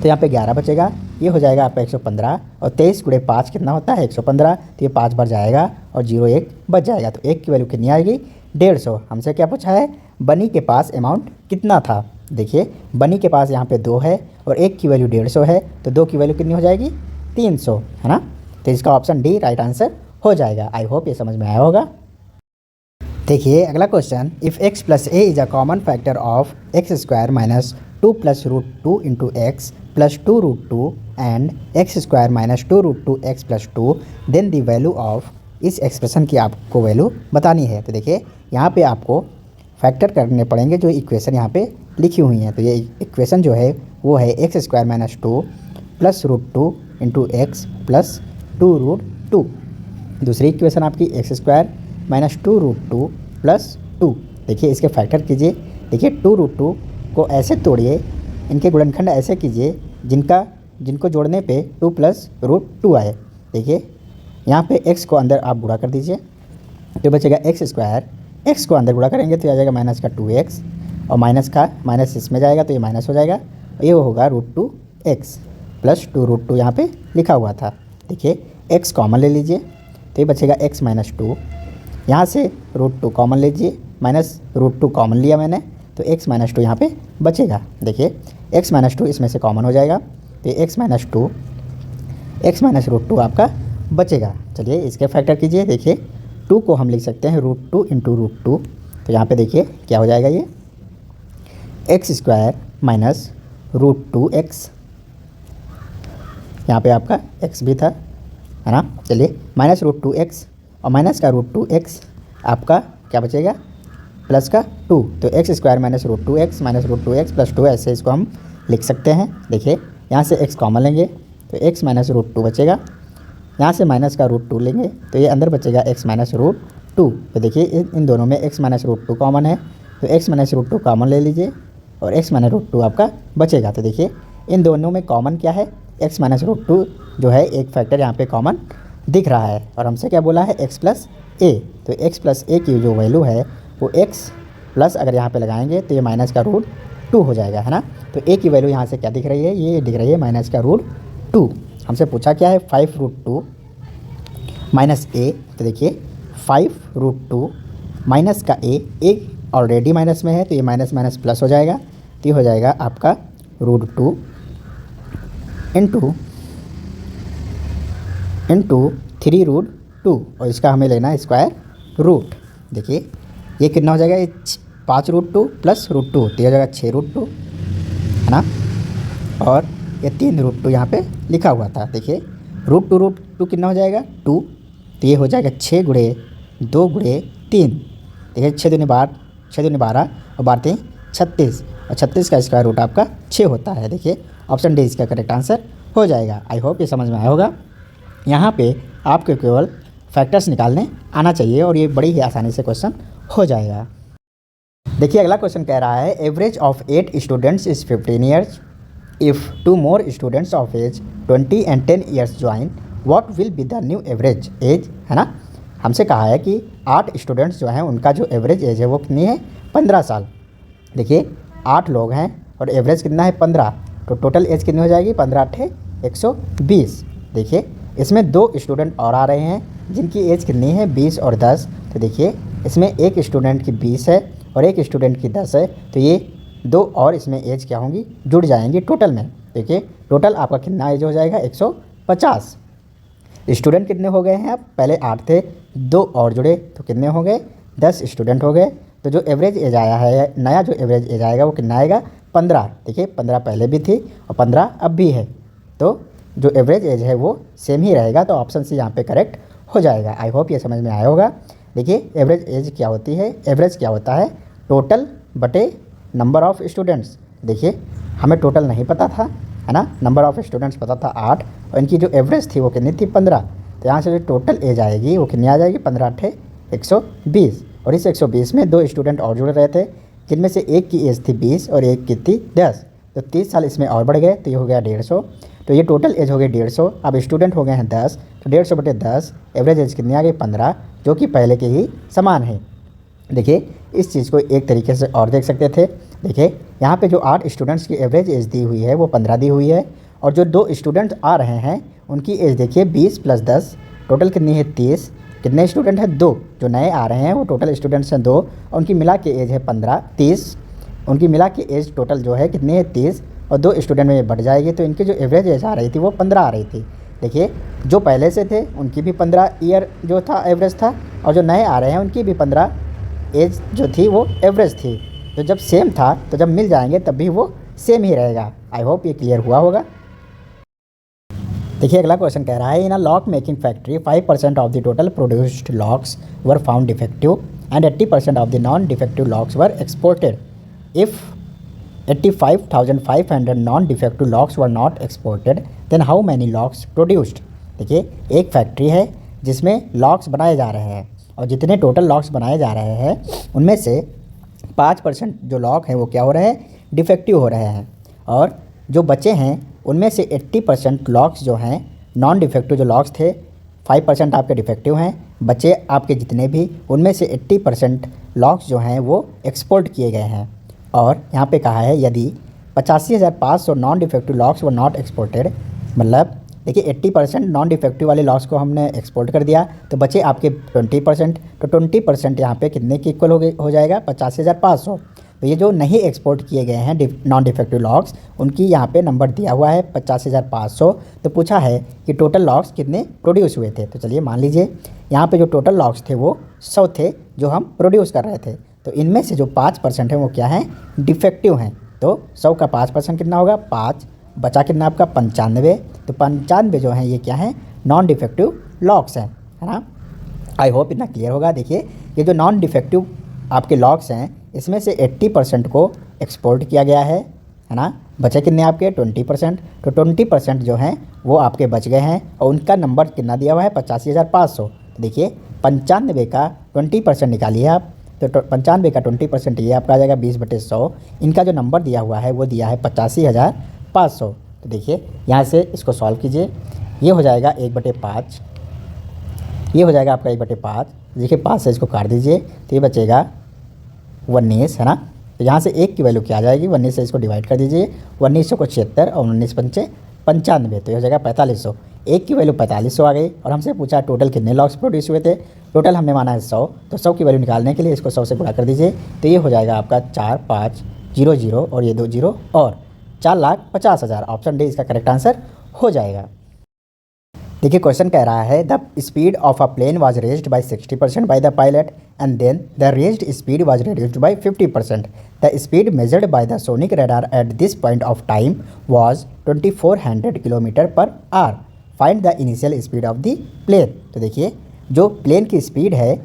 तो यहाँ पे 11 बचेगा, ये हो जाएगा आपका 115। और 23 × 5 कितना होता है, 115। तो ये 5 बार जाएगा और 0 1 बच जाएगा। तो एक की वैल्यू कितनी आएगी, 150। हमसे क्या पूछा है, बनी के पास अमाउंट कितना था। देखिए बनी के पास यहाँ पे 2 है और एक की वैल्यू 150 है, तो 2 की वैल्यू कितनी हो जाएगी, 300, है ना। तो इसका ऑप्शन डी राइट आंसर हो जाएगा। आई होप ये समझ में आया होगा। देखिए अगला question, if x + a is a common factor of x² - 2 + √2 × x + 2√2 and x² - 2√2x + 2, then the value of, इस एक्सप्रेशन की आपको वैल्यू बतानी है। तो देखिए यहाँ पे आपको फैक्टर करने पड़ेंगे जो इक्वेशन यहाँ पे लिखी हुई हैं। तो ये इक्वेशन जो है वो है x² - 2 + √2 × x + 2√2। दूसरी इक्वेशन आपकी x² - 2√2 + 2। देखिए इसके फैक्टर कीजिए। देखिए 2√2 को ऐसे तोड़िए, इनके गुणनखंड ऐसे कीजिए जिनको जोड़ने पे 2 + √2 आए। देखिए यहाँ पे x को अंदर आप गुणा कर दीजिए तो बचेगा x²। x को अंदर गुणा करेंगे तो आ जाएगा -2x और माइनस इसमें जाएगा तो ये माइनस हो जाएगा और ये होगा √2x + 2√2 यहाँ पे लिखा हुआ था। देखिए x कॉमन ले लीजिए तो ये बचेगा x - 2। यहाँ से √2 कॉमन लीजिए, -√2 कॉमन लिया मैंने तो x - 2 यहाँ पे बचेगा। देखिए x - 2 इसमें से कॉमन हो जाएगा तो ये x - √2 आपका बचेगा। चलिए इसके फैक्टर कीजिए। देखिए 2 को हम लिख सकते हैं √2 × √2, तो यहाँ पे देखिए क्या हो जाएगा, ये x² - √2x, यहाँ पे आपका x भी था, है ना। चलिए -√2x और माइनस का √2x आपका क्या बचेगा, प्लस का 2, तो x² - √2x + 2, ऐसे इसको हम लिख सकते हैं। देखिए यहाँ से x कॉमन लेंगे तो x - √2 बचेगा, यहाँ से माइनस का √2 लेंगे तो ये अंदर बचेगा x - √2। तो देखिए इन दोनों में x - √2 कॉमन है तो x - √2 कॉमन ले लीजिए और x - √2 आपका बचेगा। तो देखिए इन दोनों में कॉमन क्या है, x - √2 जो है एक फैक्टर यहाँ पे कॉमन दिख रहा है और हमसे क्या बोला है x + a। तो x + a की जो वैल्यू है वो x प्लस अगर यहाँ पे लगाएंगे तो ये माइनस का √2 हो जाएगा, है ना। तो a की वैल्यू यहाँ से क्या दिख रही है, ये दिख रही है माइनस का √2। हमसे पूछा क्या है, 5√2 - a। तो देखिए 5√2 माइनस का a ऑलरेडी माइनस में है तो ये माइनस माइनस प्लस हो जाएगा, तो ये हो जाएगा आपका √2 इंटू 3√2 और इसका हमें लेना है स्क्वायर रूट। देखिए ये कितना हो जाएगा, ये 5√2 + √2 तो ये हो जाएगा 6√2, है ना। और ये 3√2 यहाँ पे लिखा हुआ था। देखिए √2 कितना हो जाएगा, 2, तो ये हो जाएगा 6 × 2 × 3। देखिए 6 दूनी 12 और 12 36 और 36 का स्क्वायर रूट आपका 6 होता है। देखिए ऑप्शन डी इसका करेक्ट आंसर हो जाएगा। आई होप ये समझ में आया होगा। यहाँ पे आपको केवल फैक्टर्स निकालने आना चाहिए और ये बड़ी ही आसानी से क्वेश्चन हो जाएगा। देखिए अगला क्वेश्चन कह रहा है, average of 8 students is 15 years. If 2 more students of age 20 and 10 years join, what will be the new average age, है ना। हमसे कहा है कि 8 स्टूडेंट्स जो हैं उनका जो एवरेज एज है वो कितनी है, 15 साल। देखिए 8 लोग हैं और एवरेज कितना है 15, तो टोटल एज कितनी हो जाएगी, 15 × 8 = 120। देखिए इसमें 2 स्टूडेंट और आ रहे हैं जिनकी एज कितनी है, 20 और 10। तो देखिए इसमें एक स्टूडेंट की 20 है और एक स्टूडेंट की 10 है, तो ये 2 और इसमें एज क्या होंगी, जुड़ जाएंगी टोटल में। देखिए टोटल आपका कितना एज हो जाएगा 150। स्टूडेंट कितने हो गए हैं? अब पहले 8 थे, 2 और जुड़े तो कितने हो गए? 10 स्टूडेंट हो गए। तो जो एवरेज एज आया है, नया जो एवरेज एज आएगा वो कितना आएगा? 15। देखिए 15 पहले भी थी और 15 अब भी है, तो जो एवरेज एज है वो सेम ही रहेगा। तो ऑप्शन सी यहाँ पे करेक्ट हो जाएगा। आई होप ये समझ में आया होगा। देखिए एवरेज एज क्या होती है? एवरेज क्या होता है? टोटल बटे नंबर ऑफ़ स्टूडेंट्स। देखिए हमें टोटल नहीं पता था, है ना, नंबर ऑफ़ स्टूडेंट्स पता था 8 और इनकी जो एवरेज थी वो कितनी थी? 15। तो यहाँ से जो टोटल एज आएगी वो कितनी आ जाएगी? 15 अट्ठे 120। और इस 120 में 2 स्टूडेंट और जुड़ रहे थे, जिनमें से एक की एज थी 20 और एक की थी 10। तो 30 साल इसमें और बढ़ गए, तो ये हो गया 150। तो ये टोटल एज हो गई 150। अब स्टूडेंट हो गए हैं 10, तो 150 बटे 10, एवरेज एज कितनी आ गई? 15, जो कि पहले के ही समान है। देखिए इस चीज़ को एक तरीके से और देख सकते थे। देखिए यहाँ पे जो 8 स्टूडेंट्स की एवरेज एज दी हुई है वो 15 दी हुई है, और जो 2 स्टूडेंट आ रहे हैं उनकी एज देखिए 20 प्लस 10, टोटल कितनी है? 30। कितने स्टूडेंट हैं? 2। जो नए आ रहे हैं वो टोटल स्टूडेंट्स हैं 2, और उनकी मिला के एज है 15, 30। उनकी मिला के एज टोटल जो है कितनी है? 30, और 2 स्टूडेंट में ये बढ़ जाएगी, तो इनकी जो एवरेज एज आ रही थी वो 15 आ रही थी। देखिए जो पहले से थे उनकी भी 15 ईयर जो था एवरेज था, और जो नए आ रहे हैं उनकी भी 15 एज जो थी वो एवरेज थी। तो जब सेम था तो जब मिल जाएंगे तब भी वो सेम ही रहेगा। आई होप ये क्लियर हुआ होगा। देखिए अगला क्वेश्चन कह रहा है, in a lock making factory 5% of the total produced locks were found defective and 80% of the non defective locks were exported. If 85,500 non defective locks were not exported then how many locks produced. देखिए एक फैक्ट्री है जिसमें लॉक्स बनाए जा रहे हैं, और जितने टोटल लॉक्स बनाए जा रहे हैं उनमें से 5% जो लॉक हैं वो क्या हो रहे हैं? डिफेक्टिव हो रहे हैं, और जो बचे हैं उनमें से 80% लॉक्स जो हैं नॉन डिफेक्टिव जो लॉक्स थे, 5% आपके डिफेक्टिव हैं, बचे आपके जितने भी उनमें से 80% लॉक्स जो हैं वो एक्सपोर्ट किए गए हैं। और यहाँ पे कहा है यदि 85,500 नॉन डिफेक्टिव लॉक्स व नॉट एक्सपोर्टेड, मतलब देखिए 80% नॉन डिफेक्टिव वाले लॉक्स को हमने एक्सपोर्ट कर दिया, तो बचे आपके 20%। तो 20% यहाँ पे कितने के इक्वल हो जाएगा? 85,500। तो ये जो नहीं एक्सपोर्ट किए गए हैं नॉन डिफेक्टिव लॉक्स, उनकी यहाँ पे नंबर दिया हुआ है 85,500। तो पूछा है कि टोटल लॉक्स कितने प्रोड्यूस हुए थे। तो चलिए मान लीजिए यहाँ पे जो टोटल लॉक्स थे वो 100 थे जो हम प्रोड्यूस कर रहे थे, तो इनमें से जो 5% है वो क्या हैं? डिफेक्टिव हैं। तो 100 का 5% कितना होगा? 5, बचा कितना आपका? 95। तो 95 जो हैं ये क्या हैं? नॉन डिफेक्टिव लॉक्स हैं, है ना। आई होप इतना क्लियर होगा। देखिए ये जो नॉन डिफेक्टिव आपके लॉक्स हैं इसमें से 80% को एक्सपोर्ट किया गया है ना। बचे कितने आपके? 20%। तो 20% जो हैं वो आपके बच गए हैं, और उनका नंबर कितना दिया हुआ है? 85,500। तो देखिए 95 का 20% निकालिए आप, तो 95 का 20% ये आपका आ जाएगा 20/100। इनका जो नंबर दिया हुआ है वो दिया है 85,500। तो देखिए यहाँ से इसको सॉल्व कीजिए, ये हो जाएगा 1/5, ये हो जाएगा आपका 1/5। देखिए 5 से इसको काट दीजिए तो ये बचेगा 19, है ना। तो यहाँ से 1 की वैल्यू क्या आ जाएगी? 19 से इसको डिवाइड कर दीजिए, 1900 को 76 और 19 पंचे 95, तो ये हो जाएगा 4500। 1 की वैल्यू 4500 आ गई, और हमसे पूछा टोटल कितने लॉक्स प्रोड्यूस हुए थे। टोटल हमने माना है 100, तो 100 की वैल्यू निकालने के लिए इसको 100 से गुणा कर दीजिए, तो ये हो जाएगा आपका 4500 और ये 2 जीरो और 4,50,000। ऑप्शन डी इसका करेक्ट आंसर हो जाएगा। देखिए क्वेश्चन कह रहा है the speed of a plane was raised by 60% by the pilot and then the raised speed was reduced by 50%। The speed measured by the sonic radar at this point of time was 2400 kilometre per hour. Find the initial speed of the plane. तो देखिए जो प्लेन की स्पीड है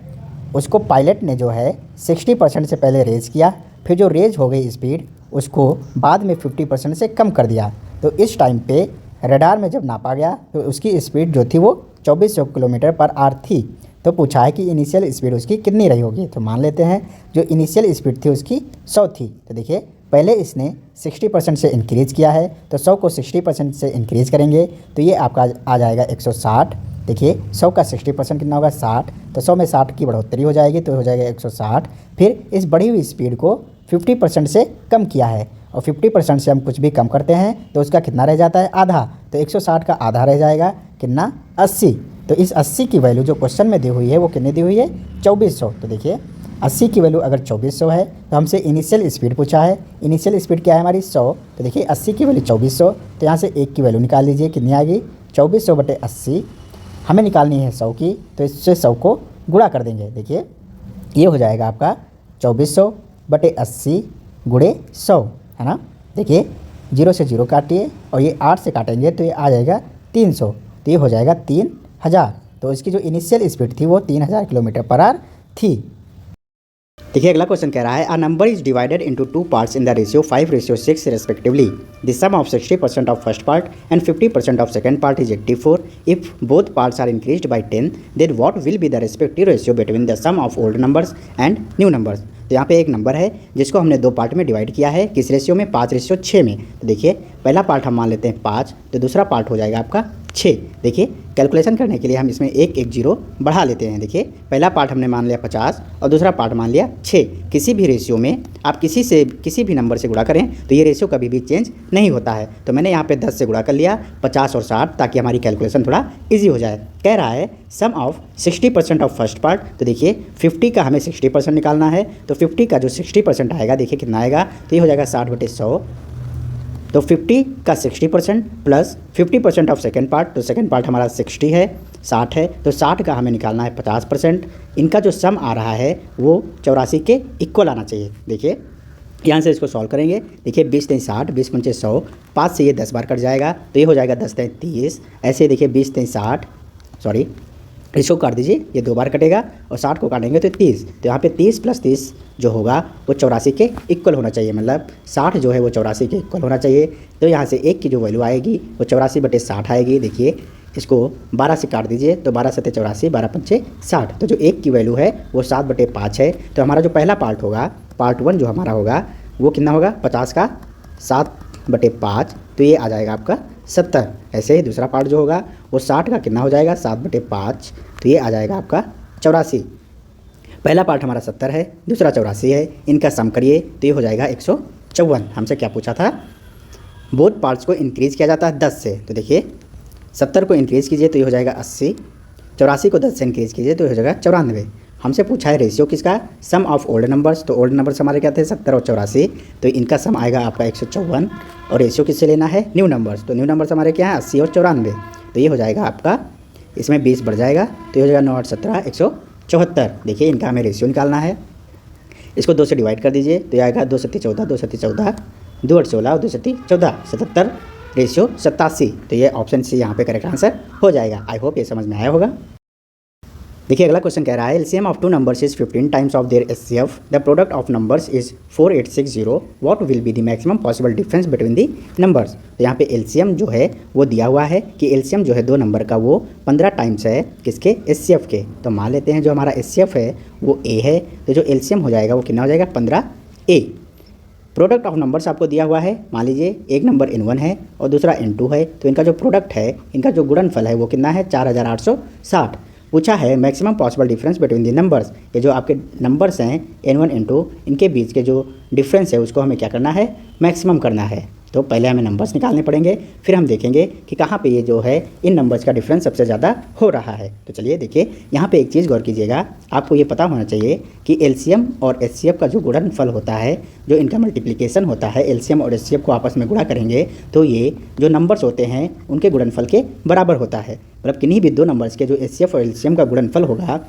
उसको पायलट ने जो है 60% से पहले रेज किया, फिर जो रेज हो गई स्पीड उसको बाद में 50% से कम कर दिया। तो इस टाइम पे रडार में जब नापा गया तो उसकी स्पीड जो थी वो 2400 किलोमीटर पर आवर थी। तो पूछा है कि इनिशियल स्पीड उसकी कितनी रही होगी। तो मान लेते हैं जो इनिशियल स्पीड थी उसकी 100 थी। तो देखिए पहले इसने 60% से इंक्रीज़ किया है, तो 100 को 60% से इंक्रीज़ करेंगे तो ये आपका आ जाएगा 160। देखिए 100 का 60% कितना होगा? 60। तो 100 में 60 की बढ़ोतरी हो जाएगी तो हो जाएगा 160। फिर इस बढ़ी हुई स्पीड को 50% से कम किया है, और 50% से हम कुछ भी कम करते हैं तो उसका कितना रह जाता है? आधा। तो 160 का आधा रह जाएगा कितना? 80। तो इस 80 की वैल्यू जो क्वेश्चन में दी हुई है वो कितनी दी हुई है? 2400। तो देखिए 80 की वैल्यू अगर 2400 है तो हमसे इनिशियल स्पीड पूछा है। इनिशियल स्पीड क्या है हमारी 100, तो देखिए 80 की वैल्यू 2400, तो यहाँ से 1 की वैल्यू निकाल लीजिए, कितनी आ गई 2400 बटे 80। हमें निकालनी है 100 की, तो इससे 100 को गुणा कर देंगे। देखिए ये हो जाएगा आपका 2400 बटे 80 गुणे 100, है ना। देखिए 0 से 0 काटिए और ये 8 से काटेंगे तो ये आ जाएगा 300, तो ये हो जाएगा 3000। तो इसकी जो इनिशियल स्पीड थी वो 3000 किलोमीटर पर आवर थी। देखिए अगला क्वेश्चन कह रहा है a number is divided into 2 parts in the ratio 5:6 respectively. The sum of 60% of first part and 50% of second part is 84। If both parts are increased by 10 then what will be the respective ratio between the sum of old numbers and new numbers. तो यहाँ पे एक नंबर है जिसको हमने 2 पार्ट में डिवाइड किया है, किस रेशियो में 5:6 में। तो देखिए पहला पार्ट हम मान लेते हैं 5, तो दूसरा पार्ट हो जाएगा आपका 6। देखिए कैलकुलेशन करने के लिए हम इसमें एक 0 बढ़ा लेते हैं। देखिए पहला पार्ट हमने मान लिया 50 और दूसरा पार्ट मान लिया 6। किसी भी रेशियो में आप किसी भी नंबर से गुणा करें तो ये रेशियो कभी भी चेंज नहीं होता है। तो मैंने यहाँ पे 10 से गुणा कर लिया 50 और 60, ताकि हमारी कैलकुलेशन थोड़ा ईजी हो जाए। कह रहा है sum of 60% of first part, तो देखिए 50 का हमें 60% निकालना है, तो 50 का जो 60% आएगा देखिए कितना आएगा, तो ये हो जाएगा 60/100। तो 50 का 60% प्लस 50% ऑफ सेकंड पार्ट, तो सेकंड पार्ट हमारा 60 है, 60 है, तो 60 का हमें निकालना है 50%। इनका जो सम आ रहा है वो 84 के इक्वल आना चाहिए। देखिए यहाँ से इसको सॉल्व करेंगे। देखिए 20 3 60, 20 पंचे 100, 5 से ये 10 बार कट जाएगा तो ये हो जाएगा 10 3 30। ऐसे देखिए 20 3 60, सॉरी इसको काट दीजिए, ये 2 बार कटेगा और 60 को काटेंगे तो 30। तो यहाँ पे 30 + 30 जो होगा वो 84 के इक्वल होना चाहिए, मतलब 60 जो है वो 84 के इक्वल होना चाहिए। तो यहाँ से 1 की जो वैल्यू आएगी वो 84/60 आएगी। देखिए इसको 12 से काट दीजिए तो 12 × 7 = 84, 12 × 5 = 60। तो जो 1 की वैल्यू है वो 7/5 है। तो हमारा जो पहला पार्ट होगा, पार्ट 1 जो हमारा होगा वो कितना होगा, 50 का 7/5, तो ये आ जाएगा आपका 70। ऐसे ही दूसरा पार्ट जो होगा वो 60 का कितना हो जाएगा, 7/5, तो ये आ जाएगा आपका 84। पहला पार्ट हमारा 70 है, दूसरा 84 है, इनका सम करिए तो ये हो जाएगा 154। हमसे क्या पूछा था, बोथ पार्ट्स को इंक्रीज़ किया जाता है 10 से। तो देखिए 70 को इंक्रीज़ कीजिए तो ये हो जाएगा 80, 84 को 10 से इंक्रीज़ कीजिए तो ये हो जाएगा 94। हमसे पूछा है रेशियो किसका, सम ऑफ ओल्ड नंबर्स। तो ओल्ड नंबर्स हमारे क्या थे, 70 और 84, तो इनका सम आएगा आपका 154। और रेशियो किससे लेना है, न्यू नंबर्स। तो न्यू नंबर्स हमारे क्या है, 80 और 94। तो ये हो जाएगा आपका, इसमें 20 बढ़ जाएगा तो ये हो जाएगा 9 8 17 174। देखिए इनका हमें रेशियो निकालना है। इसको 2 से डिवाइड कर दीजिए तो ये आएगा 2 7 14, 2 7 14, 2 8 16 और 2 7 14, 77 रेशियो 87। तो ये ऑप्शन सी यहाँ पे करेक्ट आंसर हो जाएगा। आई होप ये समझ में आया होगा। देखिए अगला क्वेश्चन कह रहा है LCM of 2 numbers is 15 times of their HCF. The product of numbers is 4860। What will be the maximum possible difference between the numbers. तो यहाँ पे एलसीएम जो है वो दिया हुआ है कि एलसीएम जो है 2 नंबर का वो 15 टाइम्स है किसके, एचसीएफ के। तो मान लेते हैं जो हमारा एचसीएफ है वो ए है, तो जो एलसीएम हो जाएगा वो कितना हो जाएगा, 15A। प्रोडक्ट ऑफ नंबर्स आपको दिया हुआ है, मान लीजिए एक नंबर N1 है और दूसरा N2 है, तो इनका जो प्रोडक्ट है, इनका जो गुणनफल है वो कितना है, 4860। पूछा है maximum possible difference between the numbers. ये जो आपके नंबर्स हैं N1 N2, इनके बीच के जो डिफरेंस है उसको हमें क्या करना है, मैक्सिमम करना है। तो पहले हमें नंबर्स निकालने पड़ेंगे, फिर हम देखेंगे कि कहाँ पे ये जो है इन नंबर्स का डिफरेंस सबसे ज़्यादा हो रहा है। तो चलिए देखिए, यहाँ पे एक चीज़ गौर कीजिएगा, आपको ये पता होना चाहिए कि एलसीएम और एचसीएफ का जो गुणनफल होता है, जो इनका मल्टीप्लिकेशन होता है, एलसीएम और एचसीएफ को आपस में गुणा करेंगे तो ये जो नंबर्स होते हैं उनके गुणनफल के बराबर होता है। मतलब किन्हीं भी 2 नंबर्स के जो एचसीएफ और एलसीएम का गुणनफल होगा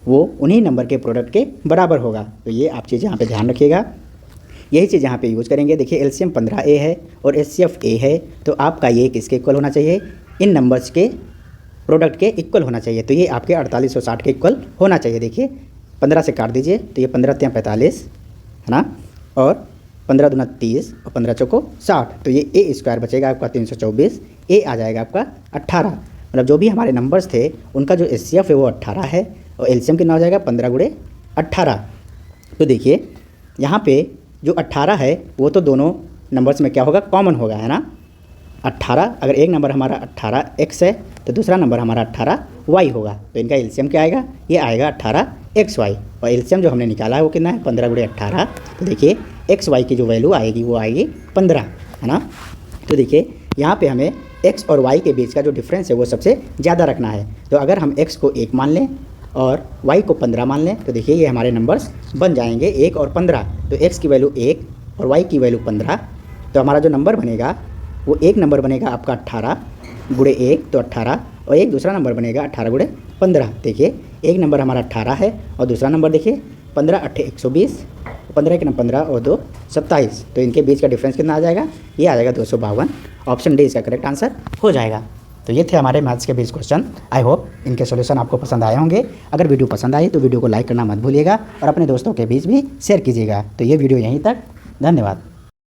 वो उन्हीं नंबर के प्रोडक्ट के बराबर होगा। तो ये आप चीज़ यहाँ पर ध्यान रखिएगा, यही चीज़ यहाँ पे यूज़ करेंगे। देखिए एलसीएम 15A है और एचसीएफ A है, तो आपका ये किसके इक्वल होना चाहिए, इन नंबर्स के प्रोडक्ट के इक्वल होना चाहिए। तो ये आपके 4860 के इक्वल होना चाहिए। देखिए 15 से काट दीजिए तो ये 15 × 3 = 45 है ना, और 15 दूना 30 और 15 चौको 60। तो ये A² बचेगा आपका 324, A आ जाएगा आपका 18। मतलब जो भी हमारे नंबर्स थे उनका जो एचसीएफ है वो 18 है और एलसीएम कितना हो जाएगा, 15 × 18। तो देखिए यहाँ पे जो 18 है वो तो दोनों नंबर्स में क्या होगा, कॉमन होगा, है ना। 18, अगर एक नंबर हमारा 18x है तो दूसरा नंबर हमारा 18y होगा। तो इनका एलसीएम क्या आएगा, ये आएगा 18xy, और एलसीएम जो हमने निकाला है वो कितना है, 15 × 18। तो देखिए xy की जो वैल्यू आएगी वो आएगी 15, है ना। तो देखिए यहाँ पे हमें x और y के बीच का जो डिफरेंस है वो सबसे ज़्यादा रखना है। तो अगर हम x को 1 मान लें और y को 15 मान लें तो देखिए ये हमारे नंबर्स बन जाएंगे 1 और 15। तो x की वैल्यू 1 और y की वैल्यू 15। तो हमारा जो नंबर बनेगा वो एक नंबर बनेगा आपका 18 गुणे 1 तो 18, और एक दूसरा नंबर बनेगा 18 गुणे 15। देखिए एक नंबर हमारा 18 है और दूसरा नंबर देखिए 15 8 120, 15 के 15 और 2 27। तो इनके बीच का डिफरेंस कितना आ जाएगा, ये आ जाएगा 252। ऑप्शन डी इसका करेक्ट आंसर हो जाएगा। तो ये थे हमारे मैथ्स के 20 क्वेश्चन। आई होप इनके सॉल्यूशन आपको पसंद आए होंगे। अगर वीडियो पसंद आई तो वीडियो को लाइक करना मत भूलिएगा और अपने दोस्तों के बीच भी शेयर कीजिएगा। तो ये वीडियो यहीं तक, धन्यवाद।